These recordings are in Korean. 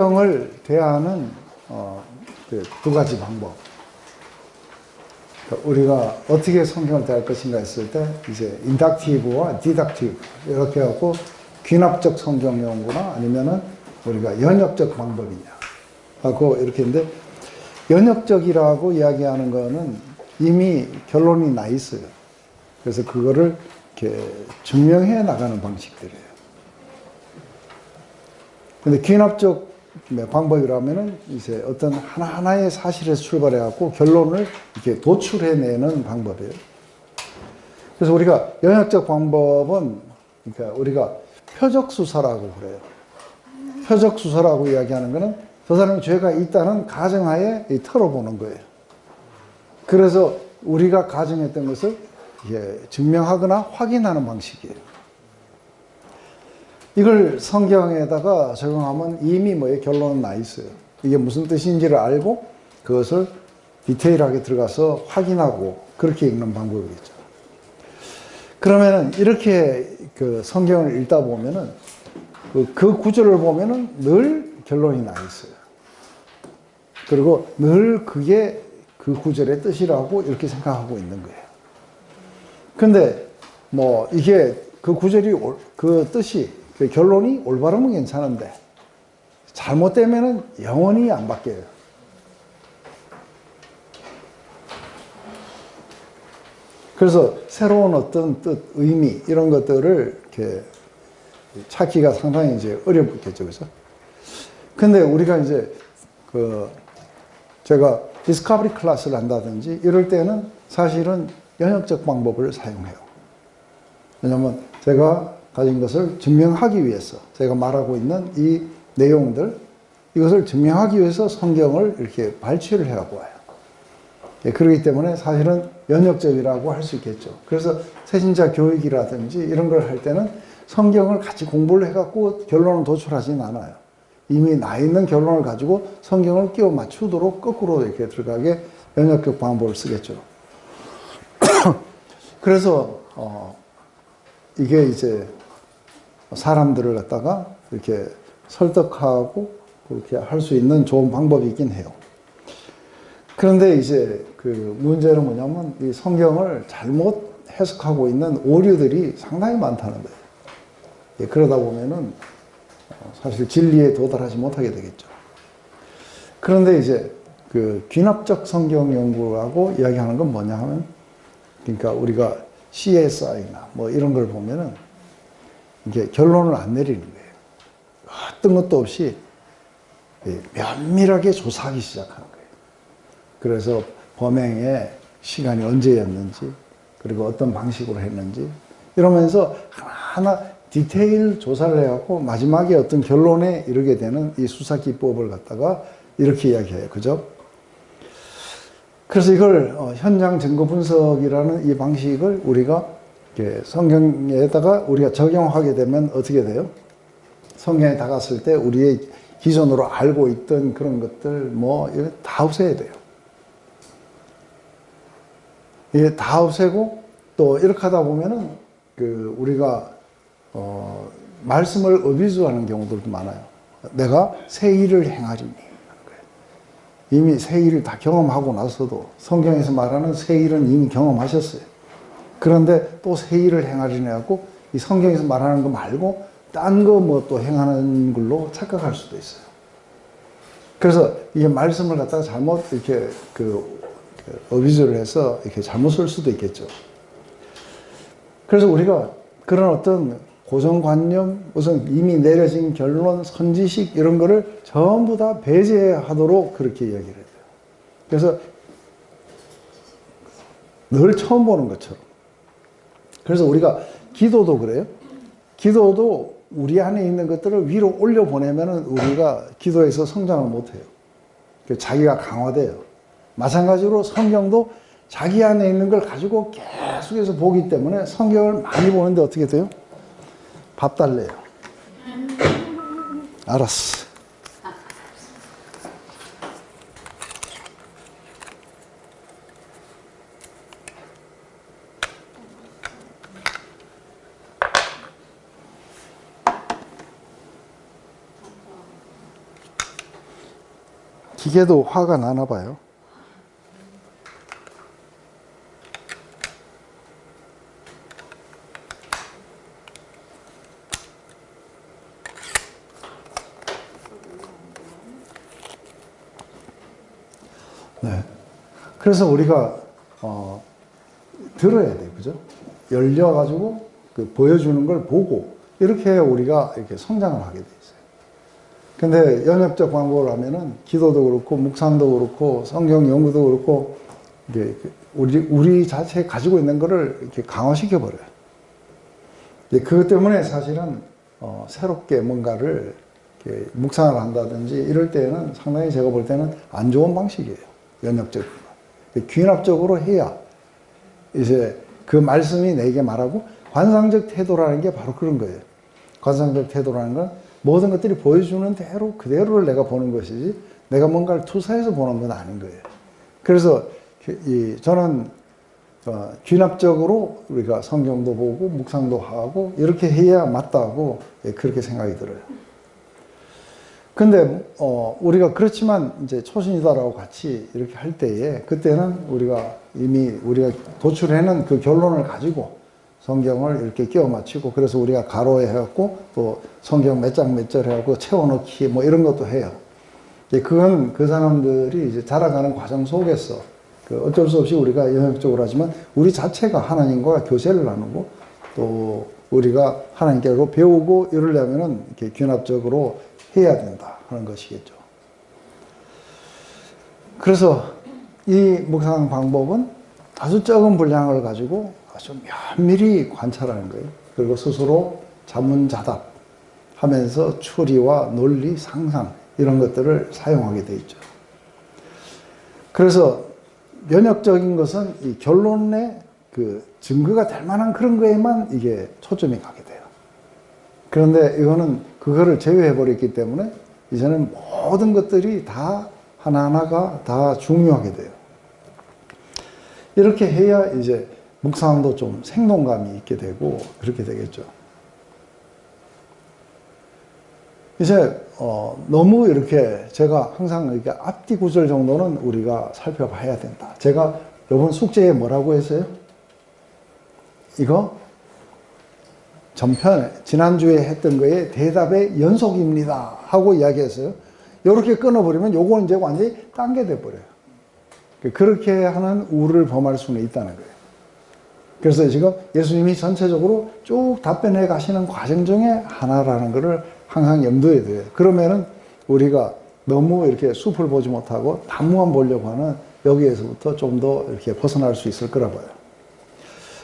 성경을 대하는 두 가지 방법. 우리가 어떻게 성경을 대할 것인가 했을 때 이제 인덕티브와 디덕티브 이렇게 하고 귀납적 성경 연구나 아니면은 우리가 연역적 방법이냐 하고 이렇게 했는데, 연역적이라고 이야기하는 거는 이미 결론이 나 있어요. 그래서 그거를 이렇게 증명해 나가는 방식들이에요. 근데 귀납적 방법이라면은 이제 어떤 하나하나의 사실에서 출발해갖고 결론을 이렇게 도출해내는 방법이에요. 그래서 우리가 연역적 방법은, 그러니까 우리가 표적수사라고 그래요. 표적수사라고 이야기하는 거는 저 사람이 죄가 있다는 가정하에 털어보는 거예요. 그래서 우리가 가정했던 것을 증명하거나 확인하는 방식이에요. 이걸 성경에다가 적용하면 이미 결론은 나 있어요. 이게 무슨 뜻인지를 알고 그것을 디테일하게 들어가서 확인하고 그렇게 읽는 방법이겠죠. 그러면은 이렇게 그 성경을 읽다 보면은 그 구절을 보면은 늘 결론이 나 있어요. 그리고 늘 그게 그 구절의 뜻이라고 이렇게 생각하고 있는 거예요. 근데 이게 그 구절이 그 뜻이 그 결론이 올바르면 괜찮은데 잘못되면은 영원히 안 바뀌어요. 그래서 새로운 어떤 뜻, 의미 이런 것들을 이렇게 찾기가 상당히 이제 어렵겠죠, 그죠? 근데 우리가 이제 제가 디스커버리 클래스를 한다든지 이럴 때는 사실은 연역적 방법을 사용해요. 왜냐하면 제가 가진 것을 증명하기 위해서, 제가 말하고 있는 이 내용들, 이것을 증명하기 위해서 성경을 이렇게 발췌를 해갖고 와요. 그렇기 때문에 사실은 연역적이라고 할 수 있겠죠. 그래서 새신자 교육이라든지 이런 걸 할 때는 성경을 같이 공부를 해갖고 결론을 도출하지는 않아요. 이미 나 있는 결론을 가지고 성경을 끼워 맞추도록 거꾸로 이렇게 들어가게 연역적 방법을 쓰겠죠. 그래서 이게 이제 사람들을 갖다가 이렇게 설득하고 그렇게 할 수 있는 좋은 방법이긴 해요. 그런데 이제 그 문제는 뭐냐면 이 성경을 잘못 해석하고 있는 오류들이 상당히 많다는 거예요. 그러다 보면은 사실 진리에 도달하지 못하게 되겠죠. 그런데 이제 그 귀납적 성경 연구라고 이야기하는 건 뭐냐 하면, 그러니까 우리가 CSI나 이런 걸 보면은 이게 결론을 안 내리는 거예요. 어떤 것도 없이 면밀하게 조사하기 시작하는 거예요. 그래서 범행의 시간이 언제였는지, 그리고 어떤 방식으로 했는지 이러면서 하나하나 디테일 조사를 해갖고 마지막에 어떤 결론에 이르게 되는 이 수사 기법을 갖다가 이렇게 이야기해요. 그죠? 그래서 이걸 현장 증거 분석이라는 이 방식을 우리가 성경에다가 우리가 적용하게 되면 어떻게 돼요? 성경에 다갔을 때 우리의 기존으로 알고 있던 그런 것들 이거 다 없애야 돼요. 이게 다 없애고 또 이렇게 하다 보면은 우리가 말씀을 어비주하는 경우들도 많아요. 내가 새 일을 행하리니. 이미 새 일을 다 경험하고 나서도 성경에서 말하는 새 일은 이미 경험하셨어요. 그런데 또 새 일을 행하리니 하고 이 성경에서 말하는 거 말고 딴 거 또 행하는 걸로 착각할 수도 있어요. 그래서 이게 말씀을 갖다가 잘못 이렇게 어비주를 해서 이렇게 잘못 쓸 수도 있겠죠. 그래서 우리가 그런 어떤 고정관념, 무슨 이미 내려진 결론, 선지식 이런 거를 전부 다 배제하도록 그렇게 이야기를 해요. 그래서 늘 처음 보는 것처럼. 그래서 우리가 기도도 그래요. 기도도 우리 안에 있는 것들을 위로 올려보내면은 우리가 기도에서 성장을 못해요. 자기가 강화돼요. 마찬가지로 성경도 자기 안에 있는 걸 가지고 계속해서 보기 때문에 성경을 많이 보는데 어떻게 돼요? 밥 달래요. 알았어. 기계도 화가 나나 봐요. 네. 그래서 우리가 들어야 돼요, 그죠? 열려가지고 그 보여주는 걸 보고 이렇게 우리가 이렇게 성장을 하게 돼 있어요. 근데 연역적 방법을 하면은 기도도 그렇고 묵상도 그렇고 성경 연구도 그렇고 이게 우리 자체 가지고 있는 거를 이렇게 강화시켜 버려요. 그것 때문에 사실은 새롭게 뭔가를 이렇게 묵상을 한다든지 이럴 때는 상당히 제가 볼 때는 안 좋은 방식이에요. 연역적 귀납적으로 해야 이제 그 말씀이 내게 말하고 관상적 태도라는 게 바로 그런 거예요. 관상적 태도라는 건 모든 것들이 보여주는 대로 그대로를 내가 보는 것이지 내가 뭔가를 투사해서 보는 건 아닌 거예요. 그래서 저는 귀납적으로 우리가 성경도 보고 묵상도 하고 이렇게 해야 맞다고 그렇게 생각이 들어요. 근데 우리가 그렇지만 이제 초신이다라고 같이 이렇게 할 때에 그때는 우리가 이미 우리가 도출해낸 그 결론을 가지고 성경을 이렇게 끼워 맞추고 그래서 우리가 가로에 해갖고 또 성경 몇 장 몇 절 해갖고 채워넣기 뭐 이런 것도 해요. 그건 그 사람들이 이제 자라가는 과정 속에서 그 어쩔 수 없이 우리가 영역적으로 하지만 우리 자체가 하나님과 교제를 나누고 또 우리가 하나님께로 배우고 이러려면은 이렇게 귀납적으로 해야 된다 하는 것이겠죠. 그래서 이 묵상 방법은 아주 적은 분량을 가지고 아주 면밀히 관찰하는 거예요. 그리고 스스로 자문자답 하면서 추리와 논리, 상상 이런 것들을 사용하게 돼 있죠. 그래서 면역적인 것은 이 결론의 그 증거가 될 만한 그런 거에만 이게 초점이 가게 돼요. 그런데 이거는 그거를 제외해 버렸기 때문에 이제는 모든 것들이 다 하나하나가 다 중요하게 돼요. 이렇게 해야 이제 묵상도 좀 생동감이 있게 되고 그렇게 되겠죠. 이제 너무 이렇게 제가 항상 이렇게 앞뒤 구절 정도는 우리가 살펴봐야 된다. 제가 이번 숙제에 뭐라고 했어요? 이거 전편 지난주에 했던 거에 대답의 연속입니다 하고 이야기했어요. 이렇게 끊어버리면 요거는 이제 완전히 딴 게 돼버려요. 그렇게 하는 우를 범할 수는 있다는 거예요. 그래서 지금 예수님이 전체적으로 쭉 답변해 가시는 과정 중에 하나라는 것을 항상 염두에 둬요. 그러면은 우리가 너무 이렇게 숲을 보지 못하고 나무만 보려고 하는 여기에서부터 좀 더 이렇게 벗어날 수 있을 거라 봐요.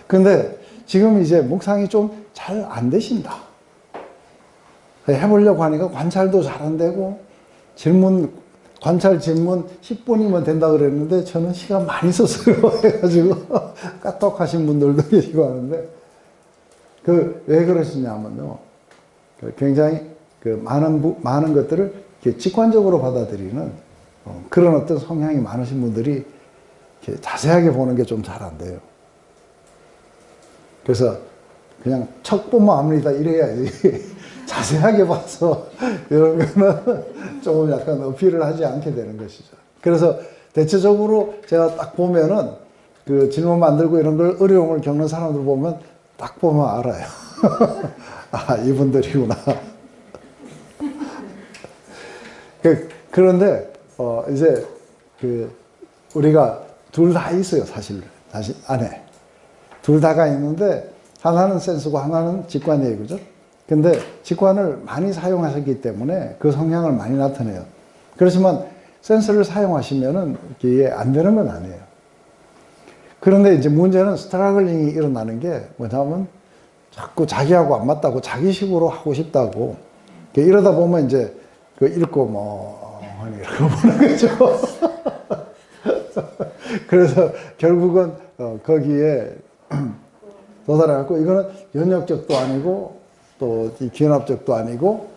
근데 지금 이제 묵상이 좀 잘 안 되신다. 해보려고 하니까 관찰도 잘 안 되고 관찰 질문 10분이면 된다 그랬는데 저는 시간 많이 썼어요. 해가지고 까똑하신 분들도 계시고 하는데 왜 그러시냐면요. 굉장히 많은 것들을 이렇게 직관적으로 받아들이는 그런 어떤 성향이 많으신 분들이 이렇게 자세하게 보는 게 좀 잘 안 돼요. 그래서 그냥 척 보면 압니다 이래야지 자세하게 봐서 이런 거는 조금 약간 어필을 하지 않게 되는 것이죠. 그래서 대체적으로 제가 딱 보면은 그 질문 만들고 이런 걸 어려움을 겪는 사람들 보면 딱 보면 알아요. 아, 이분들이구나. 그런데 이제 우리가 둘 다 있어요, 사실 안에. 둘 다가 있는데 하나는 센스고 하나는 직관이에요, 그죠? 근데 직관을 많이 사용하셨기 때문에 그 성향을 많이 나타내요. 그렇지만 센스를 사용하시면은 이게 안 되는 건 아니에요. 그런데 이제 문제는 스트러글링이 일어나는 게 뭐냐면 자꾸 자기하고 안 맞다고 자기식으로 하고 싶다고 이러다 보면 이제 읽고 멍하니 이러고 보는 거죠. 그래서 결국은 거기에 도달해갖고 이거는 연역적도 아니고 또 귀납적도 아니고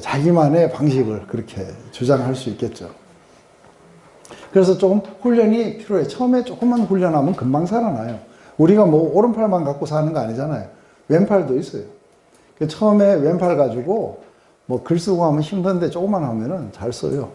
자기만의 방식을 그렇게 주장할 수 있겠죠. 그래서 조금 훈련이 필요해. 처음에 조금만 훈련하면 금방 살아나요. 우리가 뭐 오른팔만 갖고 사는 거 아니잖아요. 왼팔도 있어요. 처음에 왼팔 가지고 뭐 글 쓰고 하면 힘든데 조금만 하면은 잘 써요.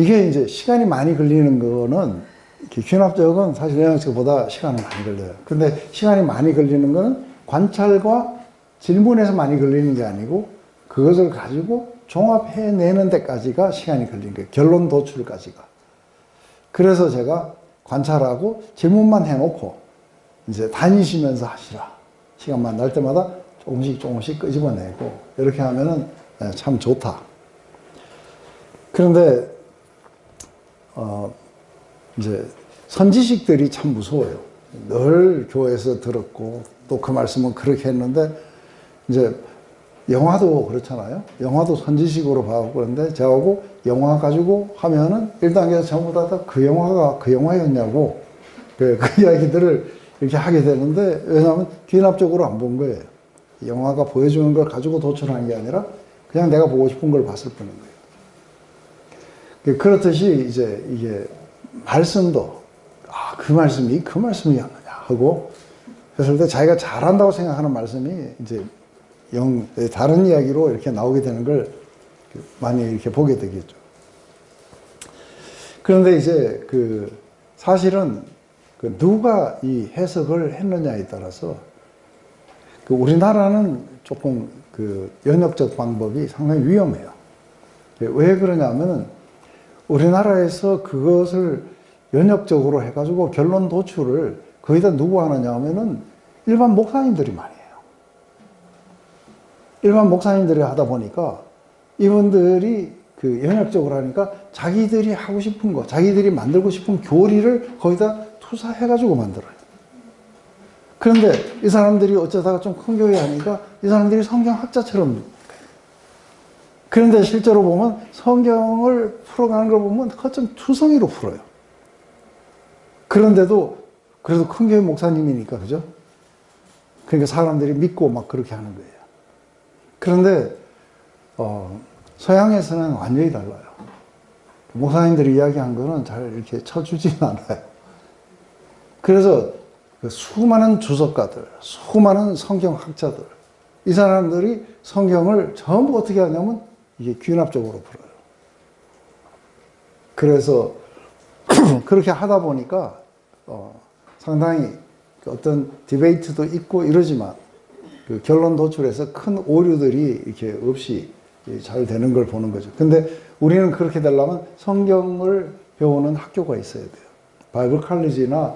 이게 이제 시간이 많이 걸리는 거는 귀납적은 사실 영역적보다 시간은 많이 걸려요. 근데 시간이 많이 걸리는 거는 관찰과 질문에서 많이 걸리는 게 아니고 그것을 가지고 종합해내는 데까지가 시간이 걸린 거예요. 결론 도출까지가. 그래서 제가 관찰하고 질문만 해놓고 이제 다니시면서 하시라. 시간만 날 때마다 조금씩 끄집어내고 이렇게 하면은 참 좋다. 그런데 이제 선지식들이 참 무서워요. 늘 교회에서 들었고 또 그 말씀은 그렇게 했는데 이제 영화도 그렇잖아요. 영화도 선지식으로 봐고 그런데 저하고 영화 가지고 하면은 1단계에서 전부 다 그 영화가 그 영화였냐고 그 이야기들을 이렇게 하게 되는데 왜냐하면 귀납적으로 안 본 거예요. 영화가 보여주는 걸 가지고 도출하는 게 아니라 그냥 내가 보고 싶은 걸 봤을 뿐인 거예요. 그렇듯이 이제 이게 말씀도 그 말씀이었느냐 하고 그랬을 때 자기가 잘한다고 생각하는 말씀이 이제 다른 이야기로 이렇게 나오게 되는 걸 많이 이렇게 보게 되겠죠. 그런데 이제 사실은 누가 이 해석을 했느냐에 따라서 우리나라는 조금 연역적 방법이 상당히 위험해요. 왜 그러냐면은 우리나라에서 그것을 연역적으로 해가지고 결론 도출을 거기다 누구 하느냐 하면은 일반 목사님들이 많이 해요. 일반 목사님들이 하다 보니까 이분들이 연역적으로 하니까 자기들이 하고 싶은 거, 자기들이 만들고 싶은 교리를 거기다 투사해가지고 만들어요. 그런데 이 사람들이 어쩌다가 좀 큰 교회 하니까 이 사람들이 성경학자처럼 그런데 실제로 보면 성경을 풀어가는 걸 보면 허점 투성이로 풀어요. 그런데도 그래도 큰 교회 목사님이니까 그죠? 그러니까 사람들이 믿고 막 그렇게 하는 거예요. 그런데 서양에서는 완전히 달라요. 목사님들이 이야기한 거는 잘 이렇게 쳐주지는 않아요. 그래서 수많은 주석가들, 수많은 성경학자들, 이 사람들이 성경을 전부 어떻게 하냐면 이게 귀납적으로 풀어요. 그래서 그렇게 하다 보니까 상당히 어떤 디베이트도 있고 이러지만 결론 도출에서 큰 오류들이 이렇게 없이 잘 되는 걸 보는 거죠. 근데 우리는 그렇게 되려면 성경을 배우는 학교가 있어야 돼요. 바이블 칼리지나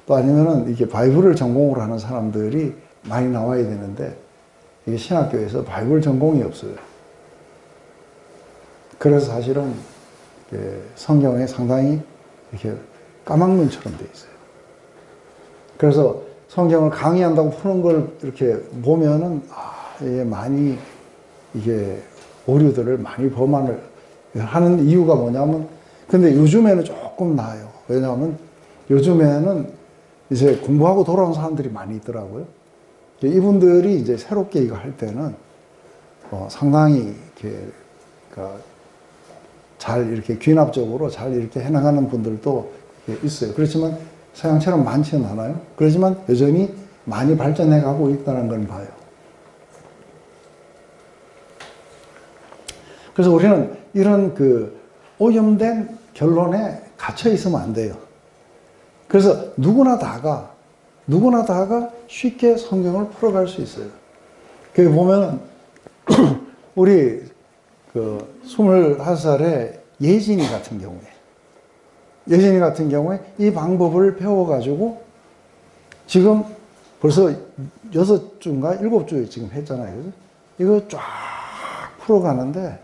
또 아니면은 이렇게 바이블을 전공으로 하는 사람들이 많이 나와야 되는데 이게 신학교에서 바이블 전공이 없어요. 그래서 사실은 성경에 상당히 이렇게 까막눈처럼 돼 있어요. 그래서 성경을 강의한다고 푸는 걸 이렇게 보면은 이게 많이 이게 오류들을 많이 범안을 하는 이유가 뭐냐면 근데 요즘에는 조금 나아요. 왜냐하면 요즘에는 이제 공부하고 돌아온 사람들이 많이 있더라고요. 이분들이 이제 새롭게 이거 할 때는 상당히 이렇게 그러니까 잘 이렇게 귀납적으로 잘 이렇게 해나가는 분들도 있어요. 그렇지만 서양처럼 많지는 않아요. 그렇지만 여전히 많이 발전해 가고 있다는 걸 봐요. 그래서 우리는 이런 오염된 결론에 갇혀 있으면 안 돼요. 그래서 누구나 다가 쉽게 성경을 풀어갈 수 있어요. 거기 보면은 우리 21살의 예진이 같은 경우에 이 방법을 배워가지고 지금 벌써 6주인가 7주 지금 했잖아요. 그죠? 이거 쫙 풀어가는데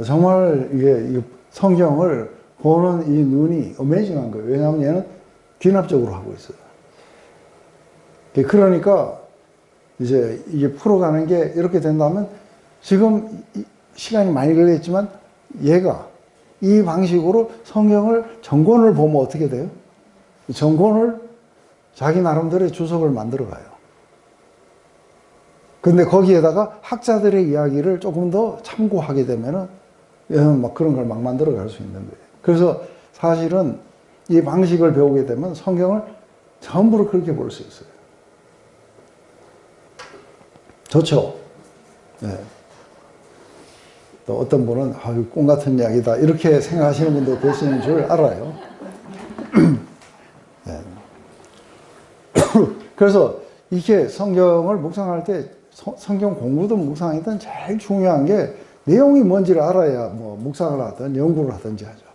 정말 이게 성경을 보는 이 눈이 어메이징한 거예요. 왜냐하면 얘는 귀납적으로 하고 있어요. 그러니까 이제 이게 풀어가는 게 이렇게 된다면 지금 시간이 많이 걸렸지만 얘가 이 방식으로 성경을 전권을 보면 어떻게 돼요? 전권을 자기 나름대로의 주석을 만들어 가요. 근데 거기에다가 학자들의 이야기를 조금 더 참고하게 되면은 얘는 막 그런 걸 막 만들어 갈 수 있는 거예요. 그래서 사실은 이 방식을 배우게 되면 성경을 전부를 그렇게 볼 수 있어요. 좋죠? 네. 또 어떤 분은 꿈 같은 이야기다 이렇게 생각하시는 분도 계시는 줄 알아요. 네. 그래서 이게 성경을 묵상할 때 성경 공부든 묵상이든 제일 중요한 게 내용이 뭔지를 알아야 뭐 묵상을 하든 연구를 하든지 하죠.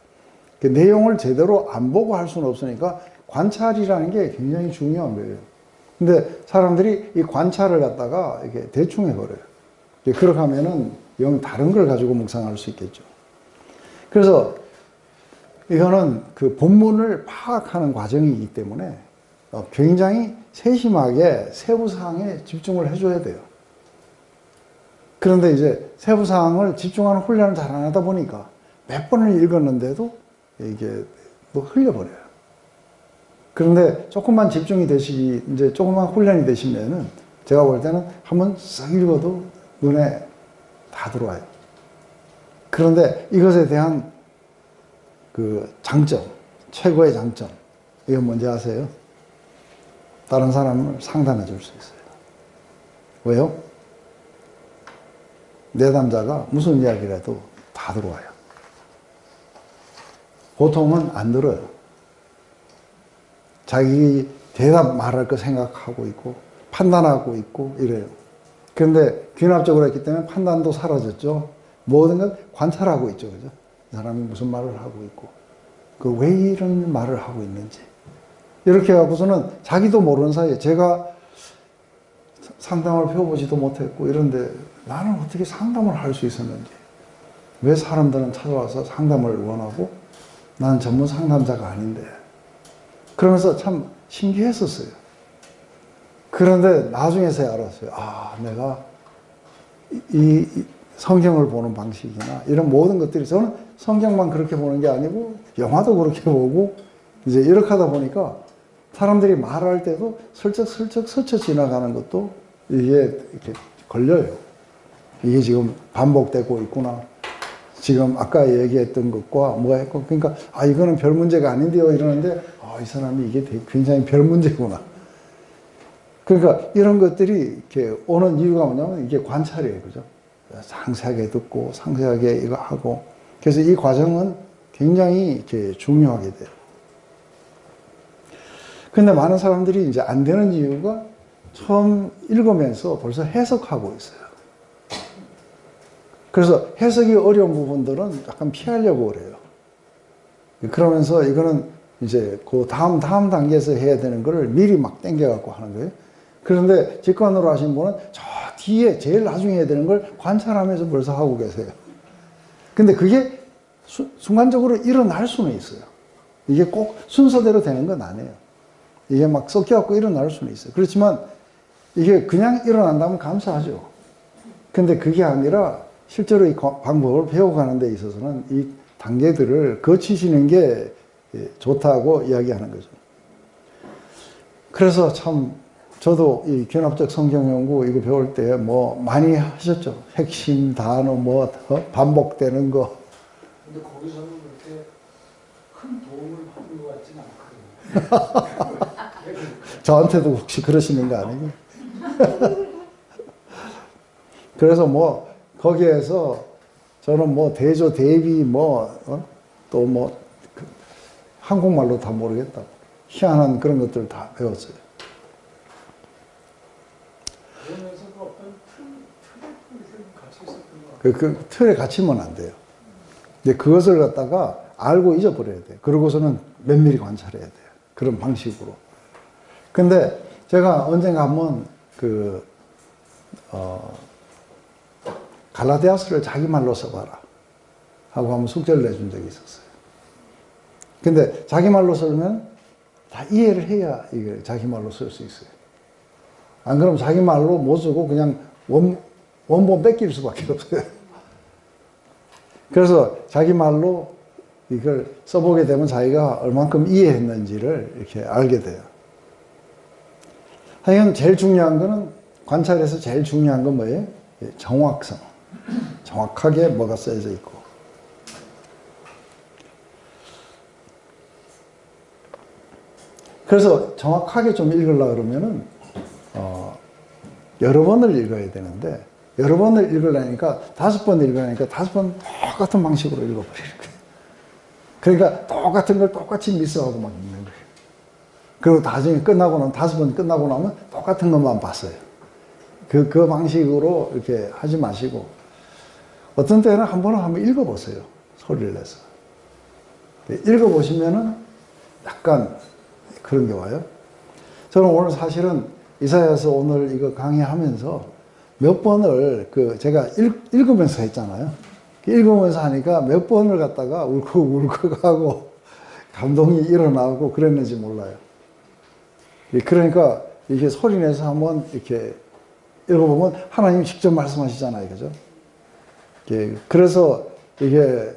그 내용을 제대로 안 보고 할 수는 없으니까 관찰이라는 게 굉장히 중요한 거예요. 근데 사람들이 이 관찰을 갖다가 이렇게 대충 해버려요. 그렇게 하면은 영 다른 걸 가지고 묵상할 수 있겠죠. 그래서 이거는 그 본문을 파악하는 과정이기 때문에 굉장히 세심하게 세부사항에 집중을 해줘야 돼요. 그런데 이제 세부사항을 집중하는 훈련을 잘 안 하다 보니까 몇 번을 읽었는데도 이게 뭐 흘려버려요. 그런데 조금만 집중이 되시기, 이제 조금만 훈련이 되시면은 제가 볼 때는 한번 싹 읽어도 눈에 다 들어와요. 그런데 이것에 대한 그 장점, 최고의 장점, 이건 뭔지 아세요? 다른 사람을 상담해 줄 수 있어요. 왜요? 내담자가 무슨 이야기를 해도 다 들어와요. 보통은 안 들어요. 자기 대답 말할 거 생각하고 있고 판단하고 있고 이래요. 그런데 귀납적으로 했기 때문에 판단도 사라졌죠. 모든 걸 관찰하고 있죠. 그죠? 이 사람이 무슨 말을 하고 있고 그 왜 이런 말을 하고 있는지 이렇게 해갖고서는 자기도 모르는 사이에 제가 상담을 배워보지도 못했고 이런데 나는 어떻게 상담을 할 수 있었는지, 왜 사람들은 찾아와서 상담을 원하고 나는 전문 상담자가 아닌데, 그러면서 참 신기했었어요. 그런데 나중에서야 알았어요. 아, 내가 이 성경을 보는 방식이나 이런 모든 것들이, 저는 성경만 그렇게 보는 게 아니고 영화도 그렇게 보고 이제 이렇게 하다 보니까 사람들이 말할 때도 슬쩍슬쩍 스쳐 지나가는 것도 이게 이렇게 걸려요. 이게 지금 반복되고 있구나. 지금 아까 얘기했던 것과 뭐가 했고, 그러니까 이거는 별 문제가 아닌데요 이러는데 이 사람이 이게 굉장히 별 문제구나. 그러니까 이런 것들이 이렇게 오는 이유가 뭐냐면 이게 관찰이에요. 그죠? 상세하게 듣고 상세하게 이거 하고, 그래서 이 과정은 굉장히 이렇게 중요하게 돼요. 근데 많은 사람들이 이제 안 되는 이유가 처음 읽으면서 벌써 해석하고 있어요. 그래서 해석이 어려운 부분들은 약간 피하려고 그래요. 그러면서 이거는 이제 그 다음 단계에서 해야 되는 거를 미리 막 당겨갖고 하는 거예요. 그런데 직관으로 하신 분은 저 뒤에 제일 나중에 해야 되는 걸 관찰하면서 벌써 하고 계세요. 근데 그게 순간적으로 일어날 수는 있어요. 이게 꼭 순서대로 되는 건 아니에요. 이게 막 섞여갖고 일어날 수는 있어요. 그렇지만 이게 그냥 일어난다면 감사하죠. 근데 그게 아니라 실제로 이 방법을 배워가는 데 있어서는 이 단계들을 거치시는 게 좋다고 이야기하는 거죠. 그래서 참 저도 이 견합적 성경 연구 이거 배울 때 뭐 많이 하셨죠. 핵심 단어 뭐 반복되는 거. 근데 거기서는 그렇게 큰 도움을 받는 것 같지는 않거든요. 저한테도 혹시 그러시는 거 아니에요? 그래서 뭐 거기에서 저는 뭐 대조 대비 또 뭐 한국말로 다 모르겠다고 희한한 그런 것들 다 배웠어요. 그러면서 어떤 틀에 같이 있었던 것 같아요. 그 틀에 갇히면 안 돼요. 근데 그것을 갖다가 알고 잊어버려야 돼요. 그러고서는 면밀히 관찰해야 돼요. 그런 방식으로. 근데 제가 언젠가 한번 갈라디아서를 자기 말로 써봐라 하고 한번 숙제를 내준 적이 있었어요. 근데 자기 말로 쓰면 다 이해를 해야 이게 자기 말로 쓸 수 있어요. 안 그러면 자기 말로 못 쓰고 그냥 원본 뺏길 수밖에 없어요. 그래서 자기 말로 이걸 써보게 되면 자기가 얼만큼 이해했는지를 이렇게 알게 돼요. 하여간 제일 중요한 거는, 관찰에서 제일 중요한 건 뭐예요? 정확성. 정확하게 뭐가 써져 있고. 그래서 정확하게 좀 읽으려고 그러면은, 여러 번을 읽어야 되는데, 여러 번을 읽으려니까 5번 읽으려니까 5번 똑같은 방식으로 읽어버리는 거예요. 그러니까 똑같은 걸 똑같이 미스하고 막 읽는 거예요. 그리고 나중에 끝나고 나면 5번 끝나고 나면 똑같은 것만 봤어요. 그 방식으로 이렇게 하지 마시고 어떤 때는 한번 읽어보세요. 소리를 내서. 읽어보시면은 약간 그런 게 와요. 저는 오늘 사실은 이사야서 오늘 이거 강의하면서 몇 번을 제가 읽으면서 했잖아요. 읽으면서 하니까 몇 번을 갖다가 울컥울컥하고 감동이 일어나고 그랬는지 몰라요. 그러니까 이게 소리내서 한번 이렇게 읽어보면 하나님이 직접 말씀하시잖아요. 그죠? 그래서 이게,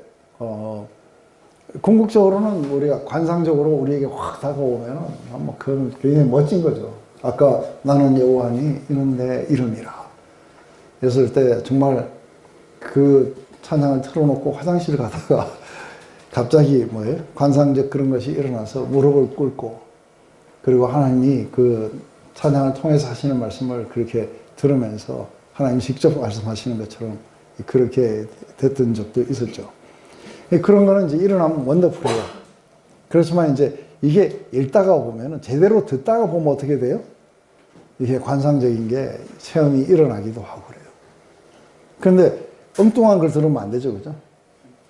궁극적으로는 우리가 관상적으로 우리에게 확 다가오면은, 그건 굉장히 멋진 거죠. 아까 나는 여호와니 이는 내 이름이라. 했을 때 정말 그 찬양을 틀어놓고 화장실 가다가 갑자기 관상적 그런 것이 일어나서 무릎을 꿇고 그리고 하나님이 그 찬양을 통해서 하시는 말씀을 그렇게 들으면서 하나님 직접 말씀하시는 것처럼 그렇게 됐던 적도 있었죠. 그런 거는 이제 일어나면 원더풀해요. 그렇지만 이제 이게 읽다가 보면은 제대로 듣다가 보면 어떻게 돼요? 이게 관상적인 게 체험이 일어나기도 하고 그래요. 그런데 엉뚱한 걸 들으면 안 되죠. 그죠?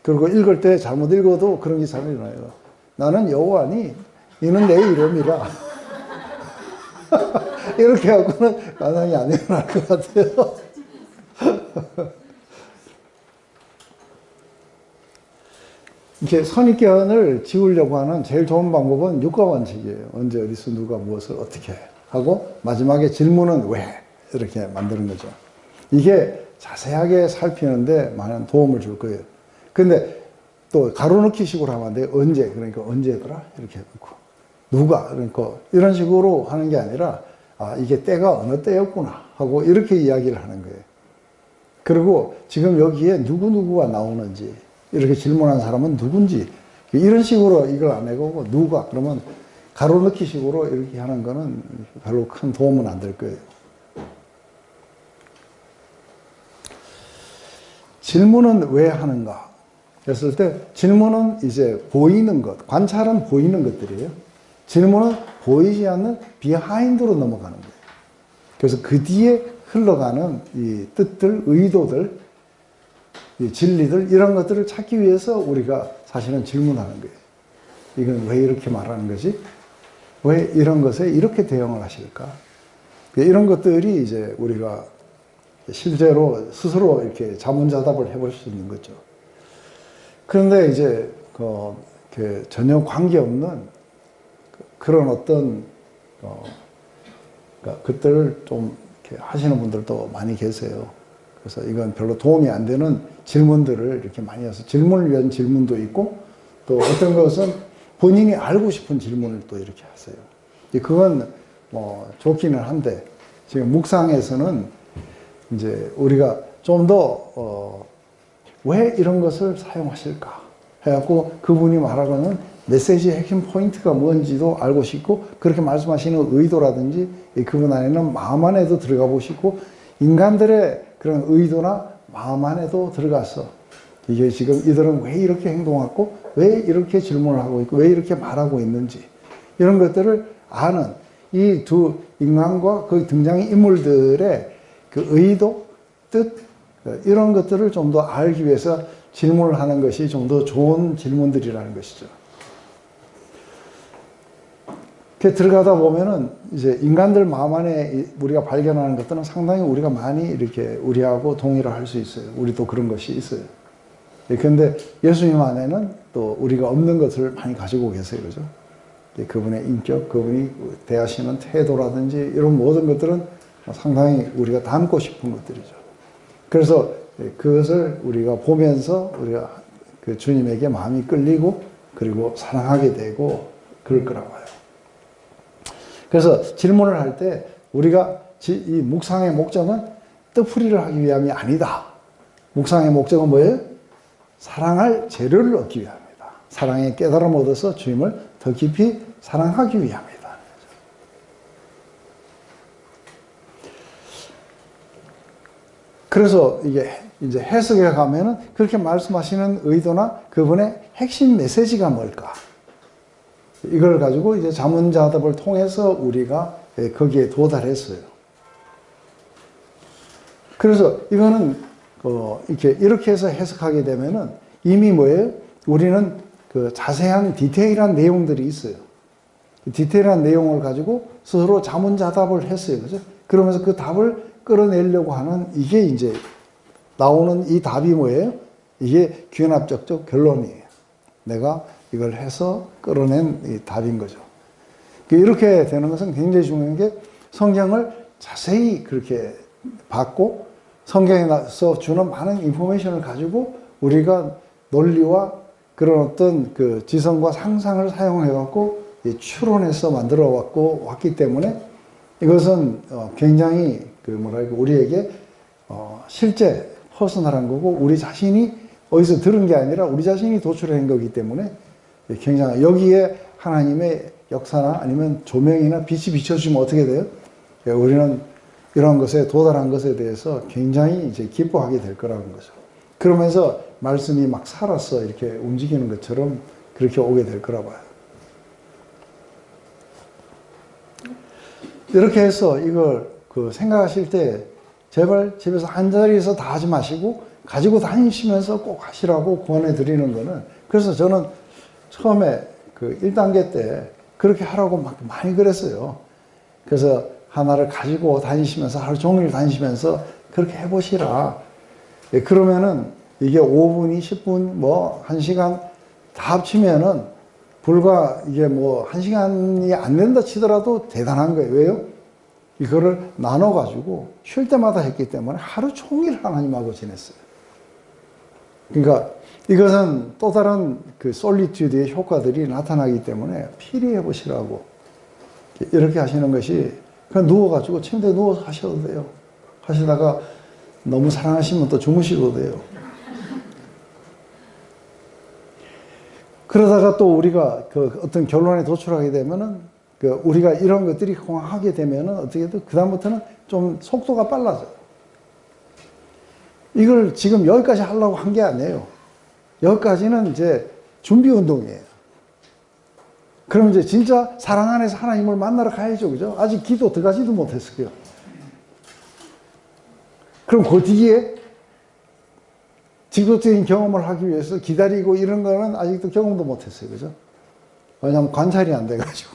그리고 읽을 때 잘못 읽어도 그런 게 잘 일어나요. 나는 여호와니 이는 내 이름이라. 이렇게 하고는 관상이 안 일어날 것 같아요. 이렇게 선입견을 지우려고 하는 제일 좋은 방법은 육가원칙이에요. 언제 어디서 누가 무엇을 어떻게 해. 하고 마지막에 질문은 왜 이렇게 만드는 거죠. 이게 자세하게 살피는데 많은 도움을 줄 거예요. 근데 또 가로넣기 식으로 하면 안 돼요. 언제, 그러니까 언제더라 이렇게 해놓고 누가, 그러니까 이런 식으로 하는 게 아니라 이게 때가 어느 때였구나 하고 이렇게 이야기를 하는 거예요. 그리고 지금 여기에 누구누구가 나오는지 이렇게 질문한 사람은 누군지 이런 식으로 이걸 안 해보고 누가 그러면 가로넣기 식으로 이렇게 하는 거는 별로 큰 도움은 안 될 거예요. 질문은 왜 하는가 했을 때 질문은 이제 보이는 것, 관찰은 보이는 것들이에요. 질문은 보이지 않는 비하인드로 넘어가는 거예요. 그래서 그 뒤에 흘러가는 이 뜻들, 의도들, 이 진리들 이런 것들을 찾기 위해서 우리가 사실은 질문하는 거예요. 이건 왜 이렇게 말하는 거지? 왜 이런 것에 이렇게 대응을 하실까? 이런 것들이 이제 우리가 실제로 스스로 이렇게 자문자답을 해볼 수 있는 거죠. 그런데 이제 전혀 관계없는 그런 어떤 그러니까 그때를 좀 이렇게 하시는 분들도 많이 계세요. 그래서 이건 별로 도움이 안 되는 질문들을 이렇게 많이 해서 질문을 위한 질문도 있고 또 어떤 것은 본인이 알고 싶은 질문을 또 이렇게 하세요. 그건 좋기는 한데 지금 묵상에서는 이제 우리가 좀 더 왜 이런 것을 사용하실까 해갖고 그분이 말하고는 메시지의 핵심 포인트가 뭔지도 알고 싶고 그렇게 말씀하시는 의도라든지 그분 안에는 마음 안에도 들어가 보시고 인간들의 그런 의도나 마음 안에도 들어가서 이게 지금 이들은 왜 이렇게 행동하고 왜 이렇게 질문을 하고 있고 왜 이렇게 말하고 있는지 이런 것들을 아는 이 두 인간과 그 등장의 인물들의 그 의도, 뜻 이런 것들을 좀 더 알기 위해서 질문을 하는 것이 좀 더 좋은 질문들이라는 것이죠. 이렇게 들어가다 보면은 이제 인간들 마음 안에 우리가 발견하는 것들은 상당히 우리가 많이 이렇게 우리하고 동의를 할 수 있어요. 우리도 그런 것이 있어요. 그런데 예수님 안에는 또 우리가 없는 것을 많이 가지고 계세요. 그죠? 그분의 인격, 그분이 대하시는 태도라든지 이런 모든 것들은 상당히 우리가 닮고 싶은 것들이죠. 그래서 그것을 우리가 보면서 우리가 그 주님에게 마음이 끌리고 그리고 사랑하게 되고 그럴 거라고 봐요. 그래서 질문을 할 때 우리가 이 묵상의 목적은 뜻풀이를 하기 위함이 아니다. 묵상의 목적은 뭐예요? 사랑할 재료를 얻기 위함이다. 사랑의 깨달음을 얻어서 주님을 더 깊이 사랑하기 위함이다. 그래서 이게 이제 해석에 가면은 그렇게 말씀하시는 의도나 그분의 핵심 메시지가 뭘까? 이걸 가지고 이제 자문자답을 통해서 우리가 거기에 도달했어요. 그래서 이거는 이렇게 해서 해석하게 되면은 이미 뭐예요? 우리는 그 자세한 디테일한 내용들이 있어요. 디테일한 내용을 가지고 스스로 자문자답을 했어요. 그죠? 그러면서 그 답을 끌어내려고 하는 이게 이제 나오는 이 답이 뭐예요? 이게 귀납적적 결론이에요. 내가 이걸 해서 끌어낸 이 답인 거죠. 이렇게 되는 것은 굉장히 중요한 게 성경을 자세히 그렇게 받고 성경에서 주는 많은 인포메이션을 가지고 우리가 논리와 그런 어떤 그 지성과 상상을 사용해 갖고 추론해서 만들어 왔기 때문에 이것은 굉장히 그 뭐랄까 우리에게 실제 퍼스널한 거고 우리 자신이 어디서 들은 게 아니라 우리 자신이 도출한 거기 때문에 굉장히 여기에 하나님의 역사나 아니면 조명이나 빛이 비춰주면 어떻게 돼요? 우리는 이런 것에 도달한 것에 대해서 굉장히 이제 기뻐하게 될 거라는 거죠. 그러면서 말씀이 막 살아서 이렇게 움직이는 것처럼 그렇게 오게 될 거라 봐요. 이렇게 해서 이걸 생각하실 때 제발 집에서 한 자리에서 다 하지 마시고 가지고 다니시면서 꼭 하시라고 권해 드리는 거는 그래서 저는 처음에 그 1단계 때 그렇게 하라고 막 많이 그랬어요. 그래서 하나를 가지고 다니시면서 하루 종일 다니시면서 그렇게 해보시라. 그러면은 이게 5분이 10분 뭐 1시간 다 합치면은 불과 이게 뭐 1시간이 안 된다 치더라도 대단한 거예요. 왜요? 이거를 나눠가지고 쉴 때마다 했기 때문에 하루 종일 하나님하고 지냈어요. 그러니까 이것은 또 다른 그 솔리튜드의 효과들이 나타나기 때문에 필히 해보시라고 이렇게 하시는 것이 그냥 누워가지고 침대에 누워서 하셔도 돼요. 하시다가 너무 사랑하시면 또 주무시도 돼요. 그러다가 또 우리가 그 어떤 결론에 도출하게 되면은 그 우리가 이런 것들이 하게 되면은 어떻게 돼? 그다음부터는 좀 속도가 빨라져요. 이걸 지금 여기까지 하려고 한 게 아니에요. 여기까지는 이제 준비 운동이에요. 그럼 이제 진짜 사랑 안에서 하나님을 만나러 가야죠. 그죠? 아직 기도 들어가지도 못했어요. 그럼 그 뒤에 직접적인 경험을 하기 위해서 기다리고 이런 거는 아직도 경험도 못했어요. 그죠? 왜냐하면 관찰이 안 돼가지고.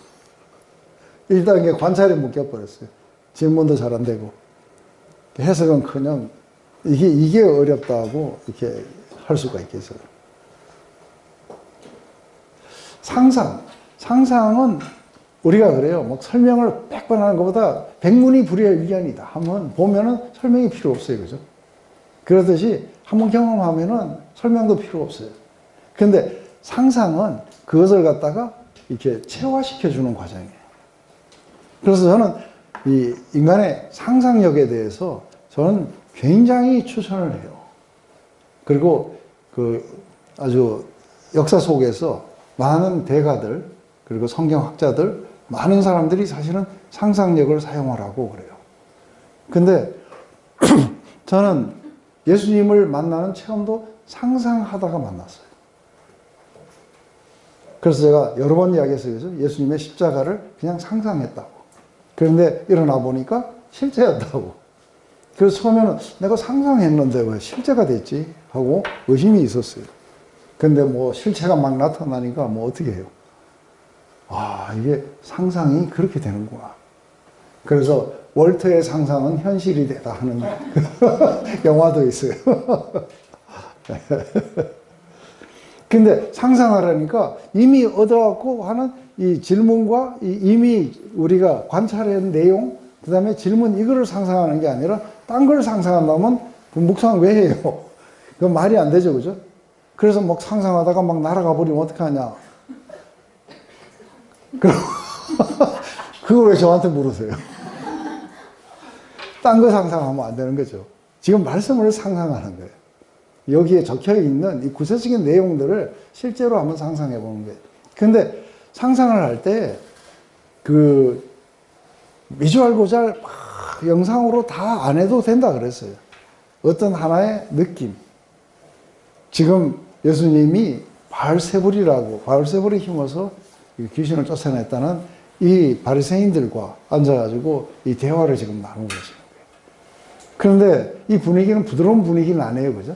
1단계 관찰에 묶여버렸어요. 질문도 잘 안 되고. 해석은 그냥 이게 어렵다고 이렇게 할 수가 있겠어요. 상상은 우리가 그래요. 뭐 설명을 100번 하는 것보다 100문이 불여일견이다. 한번 보면은 설명이 필요 없어요. 그죠? 그러듯이 한번 경험하면은 설명도 필요 없어요. 근데 상상은 그것을 갖다가 이렇게 체화시켜 주는 과정이에요. 그래서 저는 이 인간의 상상력에 대해서 저는 굉장히 추천을 해요. 그리고 그 아주 역사 속에서 많은 대가들, 그리고 성경학자들, 많은 사람들이 사실은 상상력을 사용하라고 그래요. 근데 저는 예수님을 만나는 체험도 상상하다가 만났어요. 그래서 제가 여러 번 이야기했어요. 예수님의 십자가를 그냥 상상했다고. 그런데 일어나 보니까 실제였다고. 그래서 처음에는 내가 상상했는데 왜 실제가 됐지? 하고 의심이 있었어요. 근데 뭐 실체가 막 나타나니까 뭐 어떻게 해요? 아, 이게 상상이 그렇게 되는구나. 그래서 월터의 상상은 현실이 되다 하는 영화도 있어요. 근데 상상하라니까 이미 얻어갖고 하는 이 질문과 이미 우리가 관찰한 내용, 그 다음에 질문 이거를 상상하는 게 아니라 딴 걸 상상한다면 묵상 왜 해요? 그건 말이 안 되죠, 그죠? 그래서 막 상상하다가 막 날아가 버리면 어떡하냐. 그럼 그걸 왜 저한테 물으세요? 딴 거 상상하면 안 되는 거죠. 지금 말씀을 상상하는 거예요. 여기에 적혀 있는 이 구체적인 내용들을 실제로 한번 상상해 보는 거예요. 근데 상상을 할 때 그 비주얼 고잘 영상으로 다 안 해도 된다 그랬어요. 어떤 하나의 느낌. 지금 예수님이 바알세불에 힘어서 귀신을 쫓아냈다는 이 바리새인들과 앉아가지고 이 대화를 지금 나누고 계시는 거예요. 그런데 이 분위기는 부드러운 분위기는 아니에요, 그죠?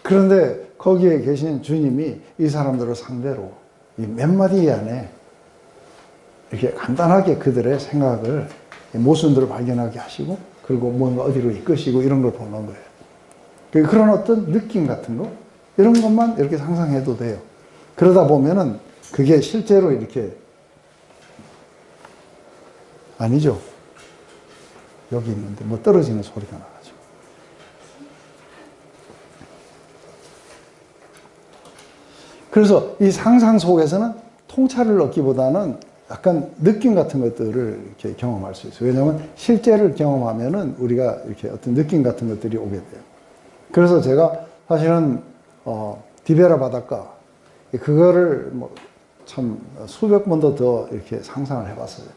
그런데 거기에 계신 주님이 이 사람들을 상대로 이 몇 마디 안에 이렇게 간단하게 그들의 생각을, 모순들을 발견하게 하시고, 그리고 뭔가 어디로 이끄시고 이런 걸 보는 거예요. 그런 어떤 느낌 같은 거, 이런 것만 이렇게 상상해도 돼요. 그러다 보면은 그게 실제로 이렇게, 아니죠. 여기 있는데 뭐 떨어지는 소리가 나가지고. 그래서 이 상상 속에서는 통찰을 얻기보다는 약간 느낌 같은 것들을 이렇게 경험할 수 있어요. 왜냐하면 실제를 경험하면은 우리가 이렇게 어떤 느낌 같은 것들이 오게 돼요. 그래서 제가 사실은 디베라 바닷가 그거를 뭐 참 수백 번도 더 이렇게 상상을 해봤어요.